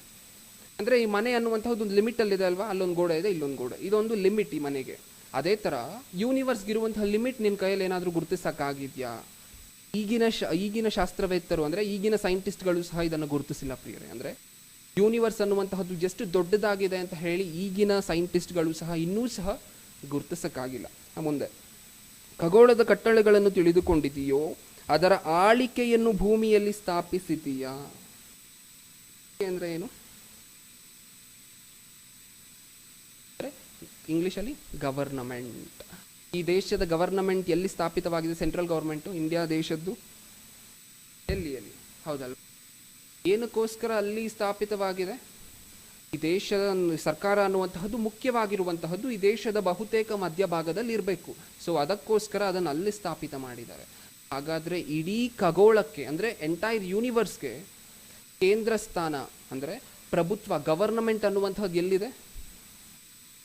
ಅಂದರೆ ಈ ಮನೆ ಅನ್ನುವಂಥದ್ದು ಒಂದು ಲಿಮಿಟಲ್ಲಿದೆ ಅಲ್ವಾ, ಅಲ್ಲೊಂದು ಗೋಡೆ ಇದೆ, ಇಲ್ಲೊಂದು ಗೋಡೆ, ಇದೊಂದು ಲಿಮಿಟ್ ಈ ಮನೆಗೆ. ಅದೇ ಥರ ಯೂನಿವರ್ಸ್ಗಿರುವಂತಹ ಲಿಮಿಟ್ ನಿನ್ನ ಕೈಯಲ್ಲಿ ಏನಾದರೂ ಗುರುತಿಸೋಕ್ಕಾಗಿದೆಯಾ? ಈಗಿನ ಶಾಸ್ತ್ರವೇತ್ತರು ಅಂದರೆ ಈಗಿನ ಸೈಂಟಿಸ್ಟ್ಗಳು ಸಹ ಇದನ್ನು ಗುರುತಿಸಿಲ್ಲ ಪ್ರಿಯರೇ. ಅಂದರೆ ಯೂನಿವರ್ಸ್ ಅನ್ನುವಂತಹದ್ದು ಎಷ್ಟು ದೊಡ್ಡದಾಗಿದೆ ಅಂತ ಹೇಳಿ ಈಗಿನ ಸೈಂಟಿಸ್ಟ್ಗಳು ಸಹ ಇನ್ನೂ ಸಹ ಗುರುತಿಸೋಕ್ಕಾಗಿಲ್ಲ. ಮುಂದೆ ಖಗೋಳದ ಕಟ್ಟಳೆಗಳನ್ನು ತಿಳಿದುಕೊಂಡಿದೆಯೋ, ಅದರ ಆಳಿಕೆಯನ್ನು ಭೂಮಿಯಲ್ಲಿ ಸ್ಥಾಪಿಸಿದೀಯಾ? ಅಂದರೆ ಏನು? ಇಂಗ್ಲಿಷಲ್ಲಿ ಗವರ್ನಮೆಂಟ್. ಈ ದೇಶದ ಗವರ್ನಮೆಂಟ್ ಎಲ್ಲಿ ಸ್ಥಾಪಿತವಾಗಿದೆ? ಸೆಂಟ್ರಲ್ ಗವರ್ಮೆಂಟು ಇಂಡಿಯಾ ದೇಶದ್ದು ಎಲ್ಲಿ ಹೌದಲ್ವ? ಏನಕ್ಕೋಸ್ಕರ ಅಲ್ಲಿ ಸ್ಥಾಪಿತವಾಗಿದೆ? ಈ ದೇಶದ ಸರ್ಕಾರ ಅನ್ನುವಂತಹದ್ದು ಮುಖ್ಯವಾಗಿರುವಂತಹದ್ದು ಈ ದೇಶದ ಬಹುತೇಕ ಮಧ್ಯಭಾಗದಲ್ಲಿ ಇರಬೇಕು. ಸೊ ಅದಕ್ಕೋಸ್ಕರ ಅದನ್ನು ಅಲ್ಲಿ ಸ್ಥಾಪಿತ ಮಾಡಿದ್ದಾರೆ. ಹಾಗಾದರೆ ಇಡೀ ಖಗೋಳಕ್ಕೆ ಅಂದರೆ ಎಂಟೈರ್ ಯೂನಿವರ್ಸ್ಗೆ ಕೇಂದ್ರ ಸ್ಥಾನ ಅಂದರೆ ಪ್ರಭುತ್ವ, ಗವರ್ನಮೆಂಟ್ ಅನ್ನುವಂಥದ್ದು ಎಲ್ಲಿದೆ?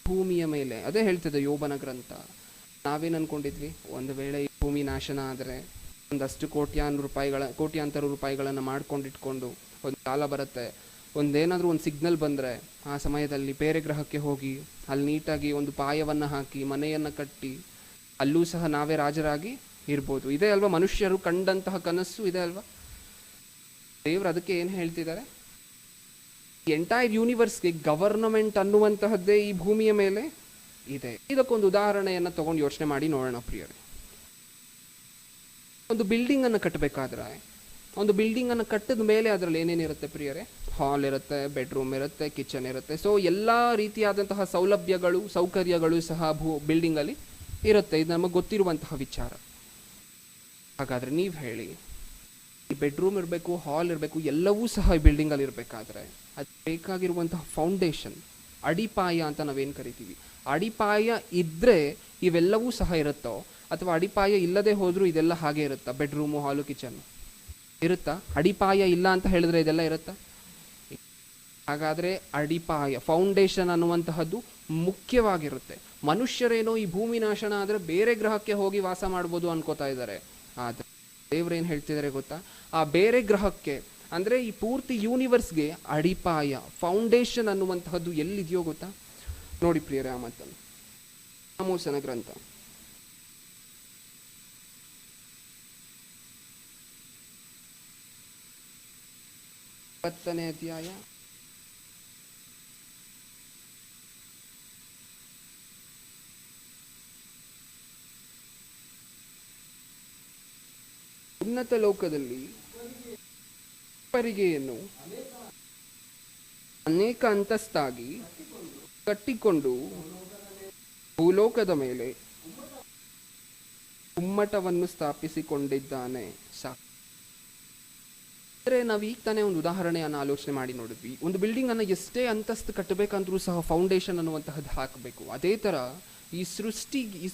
ಭೂಮಿಯ ಮೇಲೆ. ಅದೇ ಹೇಳ್ತಿದೆ ಯೋಬನ ಗ್ರಂಥ. ನಾವೇನು ಅಂದ್ಕೊಂಡಿದ್ವಿ? ಒಂದು ವೇಳೆ ಈ ಭೂಮಿ ನಾಶನ ಆದರೆ ಒಂದಷ್ಟು ಕೋಟ್ಯಾಂತರ ರೂಪಾಯಿಗಳನ್ನು ಮಾಡ್ಕೊಂಡಿಟ್ಕೊಂಡು ಒಂದು ಕಾಲ ಬರುತ್ತೆ, ಒಂದೇನಾದರೂ ಒಂದು ಸಿಗ್ನಲ್ ಬಂದರೆ ಆ ಸಮಯದಲ್ಲಿ ಬೇರೆ ಗ್ರಹಕ್ಕೆ ಹೋಗಿ ಅಲ್ಲಿ ನೀಟಾಗಿ ಒಂದು ಪಾಯವನ್ನು ಹಾಕಿ ಮನೆಯನ್ನು ಕಟ್ಟಿ ಅಲ್ಲೂ ಸಹ ನಾವೇ ರಾಜರಾಗಿ ಇರ್ಬೋದು. ಇದೇ ಅಲ್ವಾ ಮನುಷ್ಯರು ಕಂಡಂತಹ ಕನಸು? ಇದೆ ಅಲ್ವಾ? ದೇವರು ಅದಕ್ಕೆ ಏನು ಹೇಳ್ತಿದ್ದಾರೆ? ಎಂಟೈರ್ ಯೂನಿವರ್ಸ್ಗೆ ಗವರ್ನಮೆಂಟ್ ಅನ್ನುವಂತಹದ್ದೇ ಈ ಭೂಮಿಯ ಮೇಲೆ ಇದೆ. ಇದಕ್ಕೊಂದು ಉದಾಹರಣೆಯನ್ನು ತಗೊಂಡು ಯೋಚನೆ ಮಾಡಿ ನೋಡೋಣ ಪ್ರಿಯರೇ. ಒಂದು ಬಿಲ್ಡಿಂಗನ್ನು ಕಟ್ಟಬೇಕಾದ್ರೆ, ಒಂದು ಬಿಲ್ಡಿಂಗನ್ನು ಕಟ್ಟಿದ ಮೇಲೆ ಅದರಲ್ಲಿ ಏನೇನಿರುತ್ತೆ ಪ್ರಿಯರೇ? ಹಾಲ್ ಇರುತ್ತೆ, ಬೆಡ್ರೂಮ್ ಇರುತ್ತೆ, ಕಿಚನ್ ಇರುತ್ತೆ. ಸೊ ಎಲ್ಲ ರೀತಿಯಾದಂತಹ ಸೌಕರ್ಯಗಳು ಸಹ ಬಿಲ್ಡಿಂಗಲ್ಲಿ ಇರುತ್ತೆ. ಇದು ನಮಗೆ ಗೊತ್ತಿರುವಂತಹ ವಿಚಾರ. ಹಾಗಾದರೆ ನೀವು ಹೇಳಿ, ಈ ಬೆಡ್ರೂಮ್ ಇರಬೇಕು, ಹಾಲ್ ಇರಬೇಕು, ಎಲ್ಲವೂ ಸಹ ಈ ಬಿಲ್ಡಿಂಗಲ್ಲಿ ಇರಬೇಕಾದ್ರೆ ಅದು ಬೇಕಾಗಿರುವಂತಹ ಫೌಂಡೇಶನ್, ಅಡಿಪಾಯ ಅಂತ ನಾವೇನು ಕರಿತೀವಿ, ಅಡಿಪಾಯ ಇದ್ದರೆ ಇವೆಲ್ಲವೂ ಸಹ ಇರುತ್ತೋ, ಅಥವಾ ಅಡಿಪಾಯ ಇಲ್ಲದೆ ಹೋದರೂ ಇದೆಲ್ಲ ಹಾಗೆ ಇರುತ್ತಾ? ಬೆಡ್ರೂಮು, ಹಾಲು, ಕಿಚನ್ ಇರುತ್ತಾ? ಅಡಿಪಾಯ ಇಲ್ಲ ಅಂತ ಹೇಳಿದ್ರೆ ಇದೆಲ್ಲ ಇರುತ್ತಾ? ಹಾಗಾದರೆ ಅಡಿಪಾಯ, ಫೌಂಡೇಶನ್ ಅನ್ನುವಂತಹದ್ದು ಮುಖ್ಯವಾಗಿರುತ್ತೆ. ಮನುಷ್ಯರೇನೋ ಈ ಭೂಮಿ ನಾಶನ ಆದರೆ ಬೇರೆ ಗ್ರಹಕ್ಕೆ ಹೋಗಿ ವಾಸ ಮಾಡ್ಬೋದು ಅನ್ಕೋತಾ ಇದ್ದಾರೆ. ಆದರೆ ದೇವ್ರೇನು ಹೇಳ್ತಿದ್ದಾರೆ ಗೊತ್ತಾ? ಆ ಬೇರೆ ಗ್ರಹಕ್ಕೆ ಅಂದರೆ ಈ ಪೂರ್ತಿ ಯೂನಿವರ್ಸ್ಗೆ ಅಡಿಪಾಯ, ಫೌಂಡೇಶನ್ ಅನ್ನುವಂತಹದ್ದು ಎಲ್ಲಿದೆಯೋ ಗೊತ್ತಾ? ನೋಡಿ ಪ್ರಿಯರೇ, ಆ ಮಾತನ್ನು ಆಮೋಸನ ಗ್ರಂಥ 10ನೇ ಅಧ್ಯಾಯ 'ಉನ್ನತ ಲೋಕದಲ್ಲಿ ಪರಿಗೆಯನ್ನು ಅನೇಕ ಅಂತಸ್ತಾಗಿ ಕಟ್ಟಿಕೊಂಡು ಭೂಲೋಕದ ಮೇಲೆ ಗುಮ್ಮಟವನ್ನು ಸ್ಥಾಪಿಸಿಕೊಂಡಿದ್ದಾನೆ. ಸಾಕು. ಅಂದರೆ ನಾವು ಈಗ ತಾನೇ ಒಂದು ಉದಾಹರಣೆಯನ್ನು ಆಲೋಚನೆ ಮಾಡಿ ನೋಡಿದ್ವಿ. ಒಂದು ಬಿಲ್ಡಿಂಗ್ ಅನ್ನು ಎಷ್ಟೇ ಅಂತಸ್ತು ಕಟ್ಟಬೇಕಂದ್ರೂ ಸಹ ಫೌಂಡೇಶನ್ ಅನ್ನುವಂತಹದ್ದು ಹಾಕಬೇಕು. ಅದೇ ಥರ ಈ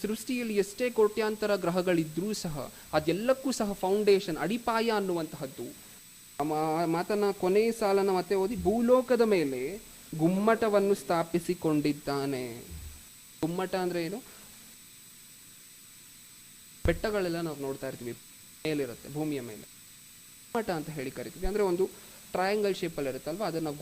ಸೃಷ್ಟಿಯಲ್ಲಿ ಎಷ್ಟೇ ಕೋಟ್ಯಾಂತರ ಗ್ರಹಗಳಿದ್ರೂ ಸಹ ಅದೆಲ್ಲಕ್ಕೂ ಸಹ ಫೌಂಡೇಶನ್, ಅಡಿಪಾಯ ಅನ್ನುವಂತಹದ್ದು. ಮಾತನ್ನ ಕೊನೆಯ ಸಾಲನ ಮತ್ತೆ ಓದಿ, ಭೂಲೋಕದ ಮೇಲೆ ಗುಮ್ಮಟವನ್ನು ಸ್ಥಾಪಿಸಿಕೊಂಡಿದ್ದಾನೆ. ಗುಮ್ಮಟ ಅಂದರೆ ಏನು? ಬೆಟ್ಟಗಳೆಲ್ಲ ನಾವು ನೋಡ್ತಾ ಇರ್ತೀವಿ, ಮೇಲಿರುತ್ತೆ, ಭೂಮಿಯ ಮೇಲೆ. ಗುಮ್ಮಟ ಅಂತ ಹೇಳಿ ಕರಿತೀವಿ. ಅಂದರೆ ಒಂದು ಟ್ರಯಾಂಗಲ್ ಶೇಪಲ್ಲಿ ಇರುತ್ತಲ್ವ, ಅದನ್ನು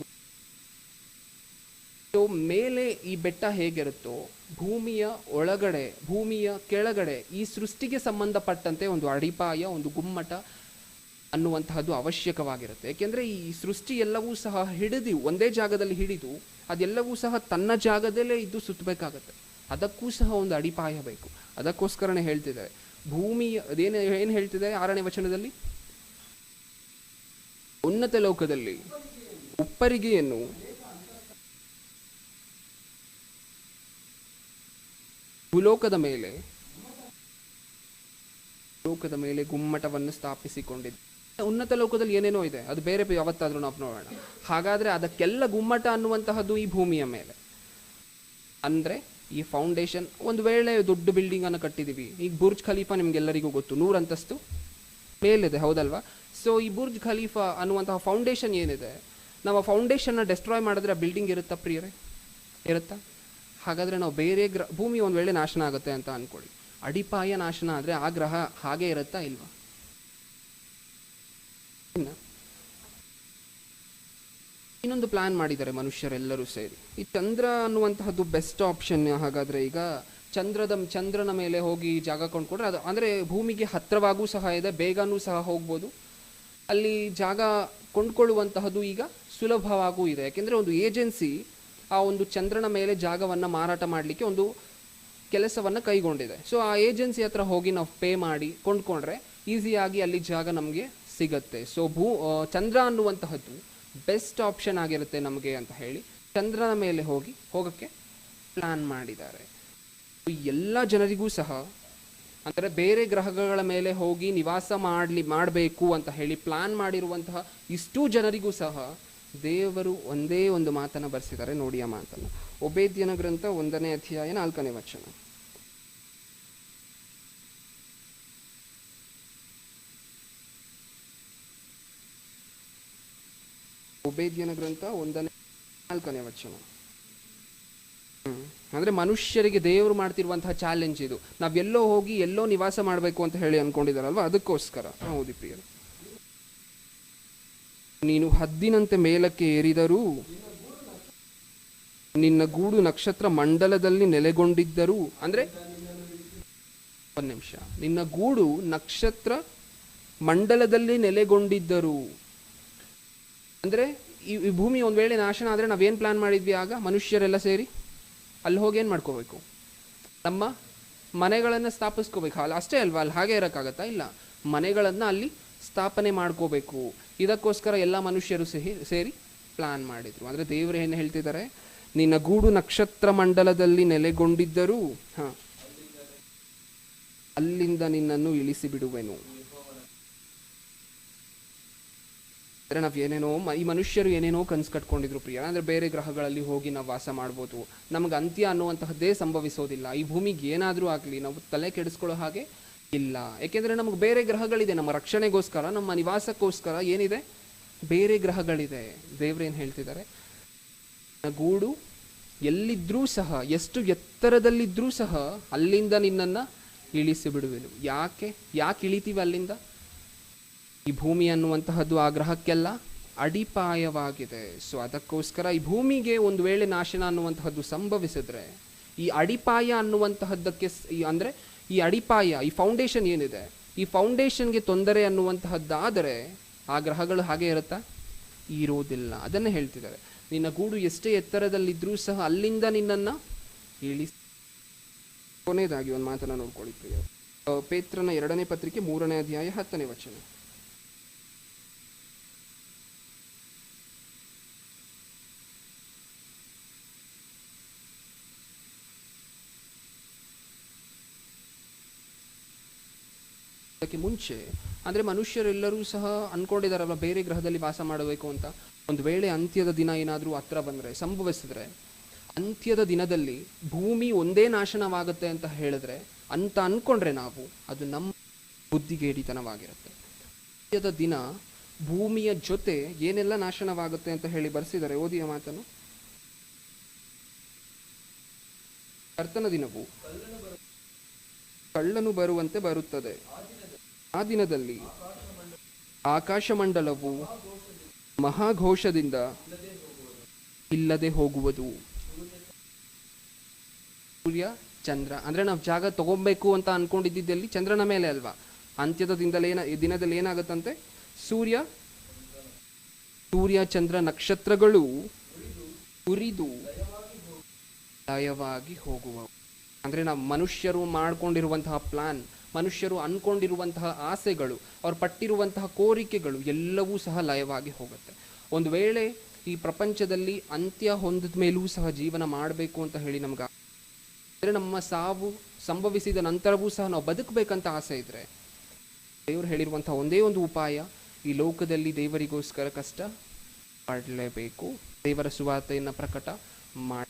ಮೇಲೆ ಈ ಬೆಟ್ಟ ಹೇಗಿರುತ್ತೋ ಭೂಮಿಯ ಒಳಗಡೆ, ಭೂಮಿಯ ಕೆಳಗಡೆ ಈ ಸೃಷ್ಟಿಗೆ ಸಂಬಂಧಪಟ್ಟಂತೆ ಒಂದು ಅಡಿಪಾಯ, ಒಂದು ಗುಮ್ಮಟ ಅನ್ನುವಂತಹದ್ದು ಅವಶ್ಯಕವಾಗಿರುತ್ತೆ. ಏಕೆಂದರೆ ಈ ಸೃಷ್ಟಿ ಎಲ್ಲವೂ ಸಹ ಹಿಡಿದು ಒಂದೇ ಜಾಗದಲ್ಲಿ ಹಿಡಿದು ಅದೆಲ್ಲವೂ ಸಹ ತನ್ನ ಜಾಗದಲ್ಲೇ ಇದ್ದು ಸುತ್ತಬೇಕಾಗತ್ತೆ. ಅದಕ್ಕೂ ಸಹ ಒಂದು ಅಡಿಪಾಯ ಬೇಕು. ಅದಕ್ಕೋಸ್ಕರನೇ ಹೇಳ್ತಿದ್ದಾರೆ ಭೂಮಿಯ ಏನು ಹೇಳ್ತಿದೆ 6ನೇ ವಚನದಲ್ಲಿ, ಉನ್ನತ ಲೋಕದಲ್ಲಿ ಉಪ್ಪರಿಗೆಯನ್ನು ಭೂಲೋಕದ ಮೇಲೆ ಗುಮ್ಮಟವನ್ನು ಸ್ಥಾಪಿಸಿಕೊಂಡಿದೆ. ಉನ್ನತ ಲೋಕದಲ್ಲಿ ಏನೇನೋ ಇದೆ, ಅದು ಬೇರೆ ಯಾವತ್ತಾದ್ರೂ ನಾವು ನೋಡೋಣ. ಹಾಗಾದ್ರೆ ಅದಕ್ಕೆಲ್ಲ ಗುಮ್ಮಟ ಅನ್ನುವಂತಹದ್ದು ಈ ಭೂಮಿಯ ಮೇಲೆ. ಅಂದ್ರೆ ಈ ಫೌಂಡೇಶನ್, ಒಂದು ವೇಳೆ ದೊಡ್ಡ ಬಿಲ್ಡಿಂಗ್ ಅನ್ನು ಕಟ್ಟಿದೀವಿ, ಈಗ ಬುರ್ಜ್ ಖಲೀಫಾ ನಿಮ್ಗೆಲ್ಲರಿಗೂ ಗೊತ್ತು, 100 ಅಂತಸ್ತು ಮೇಲಿದೆ, ಹೌದಲ್ವಾ? ಸೊ ಈ ಬುರ್ಜ್ ಖಲೀಫಾ ಅನ್ನುವಂತಹ ಫೌಂಡೇಶನ್ ಏನಿದೆ, ನಾವು ಆ ಫೌಂಡೇಶನ್ನ ಡೆಸ್ಟ್ರಾಯ್ ಮಾಡಿದ್ರೆ ಆ ಬಿಲ್ಡಿಂಗ್ ಇರುತ್ತಾ ಪ್ರಿಯರೇ? ಇರುತ್ತಾ? ಹಾಗಾದರೆ ನಾವು ಬೇರೆ ಭೂಮಿ ಒಂದು ವೇಳೆ ನಾಶನ ಆಗುತ್ತೆ ಅಂತ ಅಂದ್ಕೊಳ್ಳಿ, ಅಡಿಪಾಯ ನಾಶನ ಆದರೆ ಆ ಗ್ರಹ ಹಾಗೆ ಇರುತ್ತಾ ಇಲ್ವಾ? ಇನ್ನೊಂದು ಪ್ಲಾನ್ ಮಾಡಿದ್ದಾರೆ ಮನುಷ್ಯರೆಲ್ಲರೂ ಸೇರಿ. ಈ ಚಂದ್ರ ಅನ್ನುವಂತಹದ್ದು ಬೆಸ್ಟ್ ಆಪ್ಷನ್. ಹಾಗಾದರೆ ಈಗ ಚಂದ್ರನ ಮೇಲೆ ಹೋಗಿ ಜಾಗ ಕೊಂಡ್ಕೊಂಡ್ರೆ ಅದು ಅಂದರೆ ಭೂಮಿಗೆ ಹತ್ತಿರವಾಗೂ ಸಹ ಇದೆ, ಬೇಗನೂ ಸಹ ಹೋಗ್ಬೋದು. ಅಲ್ಲಿ ಜಾಗ ಕೊಂಡ್ಕೊಳ್ಳುವಂತಹದ್ದು ಈಗ ಸುಲಭವಾಗೂ ಇದೆ. ಯಾಕೆಂದರೆ ಒಂದು ಏಜೆನ್ಸಿ ಆ ಒಂದು ಚಂದ್ರನ ಮೇಲೆ ಜಾಗವನ್ನು ಮಾರಾಟ ಮಾಡಲಿಕ್ಕೆ ಒಂದು ಕೆಲಸವನ್ನು ಕೈಗೊಂಡಿದೆ. ಸೊ ಆ ಏಜೆನ್ಸಿ ಹತ್ರ ಹೋಗಿ ನಾವು ಪೇ ಮಾಡಿ ಕೊಂಡ್ಕೊಂಡ್ರೆ ಈಸಿಯಾಗಿ ಅಲ್ಲಿ ಜಾಗ ನಮಗೆ ಸಿಗತ್ತೆ. ಸೊ ಚಂದ್ರ ಅನ್ನುವಂತಹದ್ದು ಬೆಸ್ಟ್ ಆಪ್ಷನ್ ಆಗಿರುತ್ತೆ ನಮಗೆ ಅಂತ ಹೇಳಿ ಚಂದ್ರನ ಮೇಲೆ ಹೋಗೋಕ್ಕೆ ಪ್ಲಾನ್ ಮಾಡಿದ್ದಾರೆ. ಎಲ್ಲ ಜನರಿಗೂ ಸಹ, ಅಂದರೆ ಬೇರೆ ಗ್ರಹಗಳ ಮೇಲೆ ಹೋಗಿ ನಿವಾಸ ಮಾಡಬೇಕು ಅಂತ ಹೇಳಿ ಪ್ಲಾನ್ ಮಾಡಿರುವಂತಹ ಇಷ್ಟೂ ಜನರಿಗೂ ಸಹ ದೇವರು ಒಂದೇ ಒಂದು ಮಾತನ್ನು ಬರೆಸಿದ್ದಾರೆ. ನೋಡಿ ಆ ಮಾತನ್ನು, ಓಬೇದ್ಯನ ಗ್ರಂಥ 1ನೇ ಅಧ್ಯಾಯ 4ನೇ ವಚನ. ಓಬೇದ್ಯನ ಗ್ರಂಥ 1ನೇ 4ನೇ ವಚನ. ಅಂದರೆ ಮನುಷ್ಯರಿಗೆ ದೇವರು ಮಾಡ್ತಿರುವಂತಹ ಚಾಲೆಂಜ್ ಇದು. ನಾವೆಲ್ಲೋ ಹೋಗಿ ಎಲ್ಲೋ ನಿವಾಸ ಮಾಡಬೇಕು ಅಂತ ಹೇಳಿ ಅನ್ಕೊಂಡಿದಾರಲ್ವ, ಅದಕ್ಕೋಸ್ಕರ. ಹೌದು ಪ್ರಿಯರು, ನೀನು ಹದ್ದಿನಂತೆ ಮೇಲಕ್ಕೆ ಏರಿದರೂ, ನಿನ್ನ ಗೂಡು ನಕ್ಷತ್ರ ಮಂಡಲದಲ್ಲಿ ನೆಲೆಗೊಂಡಿದ್ದರೂ, ಅಂದ್ರೆ ಒಂದು ನಿಮಿಷ, ನಿನ್ನ ಗೂಡು ನಕ್ಷತ್ರ ಮಂಡಲದಲ್ಲಿ ನೆಲೆಗೊಂಡಿದ್ದರು. ಅಂದ್ರೆ ಈ ಭೂಮಿ ಒಂದ್ ವೇಳೆ ನಾಶನ ಆದ್ರೆ ನಾವೇನ್ ಪ್ಲಾನ್ ಮಾಡಿದ್ವಿ ಆಗ ಮನುಷ್ಯರೆಲ್ಲ ಸೇರಿ ಅಲ್ಲಿ ಹೋಗಿ ಏನ್ ಮಾಡ್ಕೋಬೇಕು? ನಮ್ಮ ಮನೆಗಳನ್ನ ಸ್ಥಾಪಿಸ್ಕೋಬೇಕು. ಅಲ್ಲಿ ಅಷ್ಟೇ ಅಲ್ವಾ, ಅಲ್ಲಿ ಹಾಗೆ ಇರಕ್ಕಾಗತ್ತಾ? ಇಲ್ಲ, ಮನೆಗಳನ್ನ ಅಲ್ಲಿ ಸ್ಥಾಪನೆ ಮಾಡ್ಕೋಬೇಕು. ಇದಕ್ಕೋಸ್ಕರ ಎಲ್ಲ ಮನುಷ್ಯರು ಸೇರಿ ಪ್ಲಾನ್ ಮಾಡಿದ್ರು. ಅಂದರೆ ದೇವರು ಏನು ಹೇಳ್ತಿದ್ದಾರೆ, ನಿನ್ನ ಗೂಡು ನಕ್ಷತ್ರ ಮಂಡಲದಲ್ಲಿ ನೆಲೆಗೊಂಡಿದ್ದರೂ ಅಲ್ಲಿಂದ ನಿನ್ನನ್ನು ಇಳಿಸಿ ಬಿಡುವೆನು. ಅಂದರೆ ನಾವು ಏನೇನೋ ಈ ಮನುಷ್ಯರು ಏನೇನೋ ಕನಸು ಕಟ್ಕೊಂಡಿದ್ರು ಪ್ರಿಯ. ಅಂದರೆ ಬೇರೆ ಗ್ರಹಗಳಲ್ಲಿ ಹೋಗಿ ನಾವು ವಾಸ ಮಾಡ್ಬೋದು, ನಮ್ಗೆ ಅಂತ್ಯ ಅನ್ನುವಂತಹದ್ದೇ ಸಂಭವಿಸೋದಿಲ್ಲ. ಈ ಭೂಮಿಗೆ ಏನಾದರೂ ಆಗಲಿ ನಾವು ತಲೆ ಕೆಡಿಸ್ಕೊಳ್ಳೋ ಹಾಗೆ ಇಲ್ಲ. ಏಕೆಂದರೆ ನಮಗೆ ಬೇರೆ ಗ್ರಹಗಳಿದೆ, ನಮ್ಮ ರಕ್ಷಣೆಗೋಸ್ಕರ, ನಮ್ಮ ನಿವಾಸಕ್ಕೋಸ್ಕರ ಏನಿದೆ, ಬೇರೆ ಗ್ರಹಗಳಿದೆ. ದೇವ್ರೇನು ಹೇಳ್ತಿದ್ದಾರೆ, ಗೂಡು ಎಲ್ಲಿದ್ರೂ ಸಹ, ಎಷ್ಟು ಎತ್ತರದಲ್ಲಿದ್ರೂ ಸಹ ಅಲ್ಲಿಂದ ನಿನ್ನನ್ನು ಇಳಿಸಿ ಬಿಡುವೆನು. ಯಾಕೆ ಇಳಿತೀವಿ ಅಲ್ಲಿಂದ? ಈ ಭೂಮಿ ಅನ್ನುವಂತಹದ್ದು ಆ ಗ್ರಹಕ್ಕೆಲ್ಲ ಅಡಿಪಾಯವಾಗಿದೆ. ಸೊ ಅದಕ್ಕೋಸ್ಕರ ಈ ಭೂಮಿಗೆ ಒಂದು ವೇಳೆ ನಾಶನ ಅನ್ನುವಂತಹದ್ದು ಸಂಭವಿಸಿದ್ರೆ, ಈ ಅಡಿಪಾಯ ಅನ್ನುವಂತಹದ್ದಕ್ಕೆ ಅಂದರೆ ಈ ಅಡಿಪಾಯ, ಈ ಫೌಂಡೇಶನ್ ಏನಿದೆ, ಈ ಫೌಂಡೇಶನ್ಗೆ ತೊಂದರೆ ಅನ್ನುವಂತಹದ್ದಾದರೆ ಆ ಗ್ರಹಗಳು ಹಾಗೆ ಇರುತ್ತಾ? ಇರೋದಿಲ್ಲ. ಅದನ್ನೇ ಹೇಳ್ತಿದ್ದಾರೆ, ನಿನ್ನ ಗೂಡು ಎಷ್ಟೇ ಎತ್ತರದಲ್ಲಿದ್ರೂ ಸಹ ಅಲ್ಲಿಂದ ನಿನ್ನನ್ನು ಇಳಿಸಿ. ಕೊನೆಯದಾಗಿ ಒಂದು ಮಾತನ್ನು ನೋಡ್ಕೊಳ್ಳಿ ಪ್ರಿಯ. ಪೇತ್ರನ 2ನೇ ಪತ್ರಿಕೆ 3ನೇ ಅಧ್ಯಾಯ 10ನೇ ವಚನ. ಅದಕ್ಕೆ ಮುಂಚೆ ಅಂದರೆ ಮನುಷ್ಯರೆಲ್ಲರೂ ಸಹ ಅನ್ಕೊಂಡಿದಾರಲ್ಲ ಬೇರೆ ಗ್ರಹದಲ್ಲಿ ವಾಸ ಮಾಡಬೇಕು ಅಂತ. ಒಂದು ವೇಳೆ ಅಂತ್ಯದ ದಿನ ಏನಾದರೂ ಹತ್ರ ಬಂದರೆ, ಸಂಭವಿಸಿದ್ರೆ, ಅಂತ್ಯದ ದಿನದಲ್ಲಿ ಭೂಮಿ ಒಂದೇ ನಾಶನವಾಗುತ್ತೆ ಅಂತ ಹೇಳಿದ್ರೆ, ಅಂತ ಅಂದ್ಕೊಂಡ್ರೆ ನಾವು, ಅದು ನಮ್ಮ ಬುದ್ಧಿಗೇಡಿತನವಾಗಿರುತ್ತೆ. ಅಂತ್ಯದ ದಿನ ಭೂಮಿಯ ಜೊತೆ ಏನೆಲ್ಲ ನಾಶನವಾಗುತ್ತೆ ಅಂತ ಹೇಳಿ ಬರೆಸಿದ್ದಾರೆ. ಓದಿಯ ಮಾತನ್ನು. ಕರ್ತನ ದಿನವು ಕಳ್ಳನು ಬರುವಂತೆ ಬರುತ್ತದೆ. ಆ ದಿನದಲ್ಲಿ ಆಕಾಶಮಂಡಲವು ಮಹಾಘೋಷದಿಂದ ಇಲ್ಲದೆ ಹೋಗುವುದು. ಸೂರ್ಯ ಚಂದ್ರ ಅಂದರೆ ನಾವು ಜಾಗ ತಗೋಬೇಕು ಅಂತ ಅನ್ಕೊಂಡಿದ್ದಲ್ಲಿ ಚಂದ್ರನ ಮೇಲೆ ಅಲ್ವಾ. ಅಂತ್ಯದ ದಿನದಲ್ಲಿ ಏನಾಗುತ್ತಂತೆ, ಸೂರ್ಯ ಚಂದ್ರ ನಕ್ಷತ್ರಗಳು ಉರಿದು ಲಯವಾಗಿ ಹೋಗುವವು. ಅಂದರೆ ನಾವು ಮನುಷ್ಯರು ಮಾಡ್ಕೊಂಡಿರುವಂತಹ ಪ್ಲಾನ್, ಮನುಷ್ಯರು ಅನ್ಕೊಂಡಿರುವಂತಹ ಆಸೆಗಳು, ಅವ್ರು ಪಟ್ಟಿರುವಂತಹ ಕೋರಿಕೆಗಳು ಎಲ್ಲವೂ ಸಹ ಲಯವಾಗಿ ಹೋಗುತ್ತೆ. ಒಂದು ವೇಳೆ ಈ ಪ್ರಪಂಚದಲ್ಲಿ ಅಂತ್ಯ ಹೊಂದಿದ ಮೇಲೂ ಸಹ ಜೀವನ ಮಾಡಬೇಕು ಅಂತ ಹೇಳಿ ನಮ್ಗೆ, ಅಂದರೆ ನಮ್ಮ ಸಾವು ಸಂಭವಿಸಿದ ನಂತರವೂ ಸಹ ನಾವು ಬದುಕಬೇಕಂತ ಆಸೆ ಇದ್ರೆ, ದೇವರು ಹೇಳಿರುವಂತಹ ಒಂದೇ ಒಂದು ಉಪಾಯ, ಈ ಲೋಕದಲ್ಲಿ ದೇವರಿಗೋಸ್ಕರ ಕಷ್ಟ ಮಾಡಲೇಬೇಕು, ದೇವರ ಸುವಾರ್ತೆಯನ್ನು ಪ್ರಕಟ ಮಾಡಿ.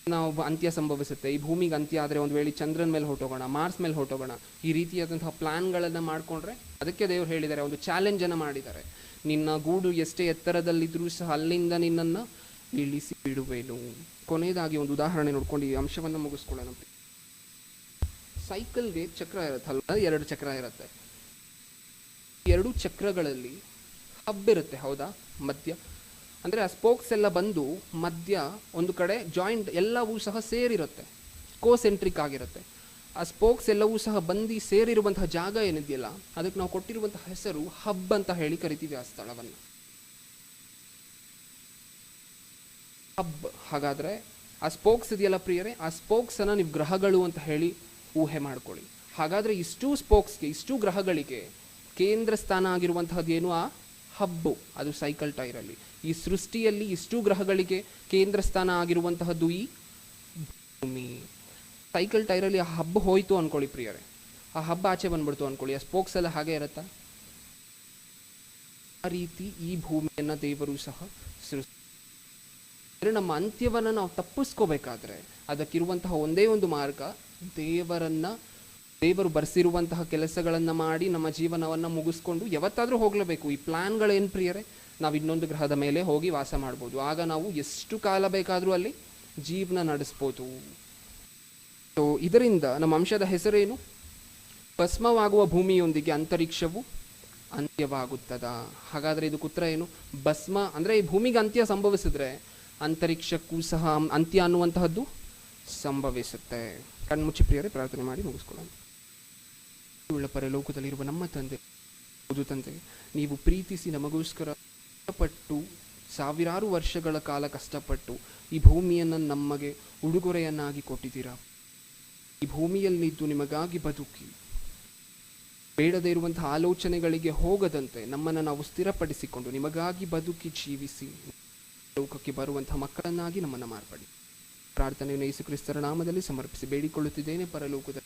ನಾವು ಅಂತ್ಯ ಸಂಭವಿಸುತ್ತೆ, ಈ ಭೂಮಿಗೆ ಅಂತ್ಯ ಆದರೆ ಒಂದು ವೇಳೆ ಚಂದ್ರನ ಮೇಲೆ ಹೊರಟೋಗೋಣ, ಮಾರ್ಸ್ ಮೇಲೆ ಹೊರಟೋಗೋಣ, ಈ ರೀತಿಯಾದಂತಹ ಪ್ಲಾನ್ಗಳನ್ನು ಮಾಡಿಕೊಂಡ್ರೆ, ಅದಕ್ಕೆ ದೇವರು ಹೇಳಿದ್ದಾರೆ, ಒಂದು ಚಾಲೆಂಜನ್ನು ಮಾಡಿದ್ದಾರೆ, ನಿನ್ನ ಗೂಡು ಎಷ್ಟೇ ಎತ್ತರದಲ್ಲಿದ್ದರೂ ಸಹ ಅಲ್ಲಿಂದ ನಿನ್ನನ್ನು ಇಳಿಸಿ ಬಿಡುವೆನು. ಕೊನೆಯದಾಗಿ ಒಂದು ಉದಾಹರಣೆ ನೋಡ್ಕೊಂಡು ಈ ಅಂಶವನ್ನು ಮುಗಿಸ್ಕೊಳ್ಳೋಣ. ಸೈಕಲ್ಗೆ ಚಕ್ರ ಇರುತ್ತಲ್ಲ, 2 ಚಕ್ರ ಇರುತ್ತೆ. 2 ಚಕ್ರಗಳಲ್ಲಿ ಹಬ್ಬಿರುತ್ತೆ, ಹೌದಾ, ಮಧ್ಯ ಅಂದರೆ ಆ ಸ್ಪೋಕ್ಸ್ ಎಲ್ಲ ಬಂದು ಮಧ್ಯ ಒಂದು ಕಡೆ ಜಾಯಿಂಟ್ ಎಲ್ಲವೂ ಸಹ ಸೇರಿರುತ್ತೆ, ಕೋಸೆಂಟ್ರಿಕ್ ಆಗಿರುತ್ತೆ. ಆ ಸ್ಪೋಕ್ಸ್ ಎಲ್ಲವೂ ಸಹ ಬಂದು ಸೇರಿರುವಂತಹ ಜಾಗ ಏನಿದೆಯಲ್ಲ, ಅದಕ್ಕೆ ನಾವು ಕೊಟ್ಟಿರುವಂತಹ ಹೆಸರು ಹಬ್ ಅಂತ ಹೇಳಿ ಕರಿತೀವಿ ಆ ಸ್ಥಳವನ್ನು, ಹಬ್. ಹಾಗಾದರೆ ಆ ಸ್ಪೋಕ್ಸ್ ಇದೆಯಲ್ಲ ಪ್ರಿಯರೇ, ಆ ಸ್ಪೋಕ್ಸನ್ನು ನೀವು ಗ್ರಹಗಳು ಅಂತ ಹೇಳಿ ಊಹೆ ಮಾಡ್ಕೊಳ್ಳಿ. ಹಾಗಾದರೆ ಇಷ್ಟೂ ಸ್ಪೋಕ್ಸ್ಗೆ, ಇಷ್ಟೂ ಗ್ರಹಗಳಿಗೆ ಕೇಂದ್ರ ಸ್ಥಾನ ಆಗಿರುವಂತಹದ್ದು ಏನು, ಆ ಹಬ್ಬು, ಅದು ಸೈಕಲ್ ಟೈರಲ್ಲಿ. ಈ ಸೃಷ್ಟಿಯಲ್ಲಿ ಇಷ್ಟೂ ಗ್ರಹಗಳಿಗೆ ಕೇಂದ್ರ ಸ್ಥಾನ ಆಗಿರುವಂತಹದ್ದು ಈ ಭೂಮಿ. ಸೈಕಲ್ ಟೈರಲ್ಲಿ ಆ ಹಬ್ಬ ಹೋಯಿತು ಅನ್ಕೊಳ್ಳಿ ಪ್ರಿಯರೇ, ಆ ಹಬ್ಬ ಆಚೆ ಬಂದ್ಬಿಡ್ತು ಅನ್ಕೊಳ್ಳಿ, ಆ ಸ್ಪೋಕ್ಸ್ ಎಲ್ಲ ಹಾಗೆ ಇರುತ್ತಾ? ಆ ರೀತಿ ಈ ಭೂಮಿಯನ್ನು ದೇವರು ಸಹ ಸೃಷ್ಟಿ. ಅಂದರೆ ನಮ್ಮ ಅಂತ್ಯವನ್ನು ನಾವು ತಪ್ಪಿಸ್ಕೋಬೇಕಾದ್ರೆ ಅದಕ್ಕಿರುವಂತಹ ಒಂದೇ ಒಂದು ಮಾರ್ಗ, ದೇವರು ಬರೆಸಿರುವಂತಹ ಕೆಲಸಗಳನ್ನು ಮಾಡಿ ನಮ್ಮ ಜೀವನವನ್ನು ಮುಗಿಸ್ಕೊಂಡು ಯಾವತ್ತಾದರೂ ಹೋಗಲೇಬೇಕು. ಈ ಪ್ಲ್ಯಾನ್ಗಳೇನು ಪ್ರಿಯರೇ, ನಾವು ಇನ್ನೊಂದು ಗ್ರಹದ ಮೇಲೆ ಹೋಗಿ ವಾಸ ಮಾಡ್ಬೋದು, ಆಗ ನಾವು ಎಷ್ಟು ಕಾಲ ಬೇಕಾದರೂ ಅಲ್ಲಿ ಜೀವನ ನಡೆಸ್ಬೋದು. ಸೊ ಇದರಿಂದ ನಮ್ಮ ಅಂಶದ ಹೆಸರೇನು, ಭಸ್ಮವಾಗುವ ಭೂಮಿಯೊಂದಿಗೆ ಅಂತರಿಕ್ಷವು ಅಂತ್ಯವಾಗುತ್ತದಾ? ಹಾಗಾದರೆ ಇದಕ್ಕೆ ಉತ್ತರ ಏನು? ಭಸ್ಮ ಅಂದರೆ ಈ ಭೂಮಿಗೆ ಅಂತ್ಯ ಸಂಭವಿಸಿದ್ರೆ ಅಂತರಿಕ್ಷಕ್ಕೂ ಸಹ ಅಂತ್ಯ ಅನ್ನುವಂತಹದ್ದು ಸಂಭವಿಸುತ್ತೆ. ಕಣ್ಮುಚ್ಚಿ ಪ್ರಿಯರೇ ಪ್ರಾರ್ಥನೆ ಮಾಡಿ ಮುಗಿಸ್ಕೊಳ್ಳೋಣ. ಪರಲೋಕದಲ್ಲಿರುವ ನಮ್ಮ ತಂದೆ, ಹೌದು ತಂದೆ, ನೀವು ಪ್ರೀತಿಸಿ ನಮಗೋಸ್ಕರ ಕಷ್ಟಪಟ್ಟು ಸಾವಿರಾರು ವರ್ಷಗಳ ಕಾಲ ಕಷ್ಟಪಟ್ಟು ಈ ಭೂಮಿಯನ್ನು ನಮಗೆ ಉಡುಗೊರೆಯನ್ನಾಗಿ ಕೊಟ್ಟಿದ್ದೀರಾ. ಈ ಭೂಮಿಯಲ್ಲಿದ್ದು ನಿಮಗಾಗಿ ಬದುಕಿ ಬೇಡದೇ ಇರುವಂತಹ ಆಲೋಚನೆಗಳಿಗೆ ಹೋಗದಂತೆ ನಮ್ಮನ್ನು ನಾವು ಸ್ಥಿರಪಡಿಸಿಕೊಂಡು ನಿಮಗಾಗಿ ಬದುಕಿ ಜೀವಿಸಿ ಲೋಕಕ್ಕೆ ಬರುವಂತಹ ಮಕ್ಕಳನ್ನಾಗಿ ನಮ್ಮನ್ನು ಮಾರ್ಪಡಿ. ಪ್ರಾರ್ಥನೆಯನ್ನು ಯೇಸು ಕ್ರಿಸ್ತರ ನಾಮದಲ್ಲಿ ಸಮರ್ಪಿಸಿ ಬೇಡಿಕೊಳ್ಳುತ್ತಿದ್ದೇನೆ ಪರಲೋಕದಲ್ಲಿ.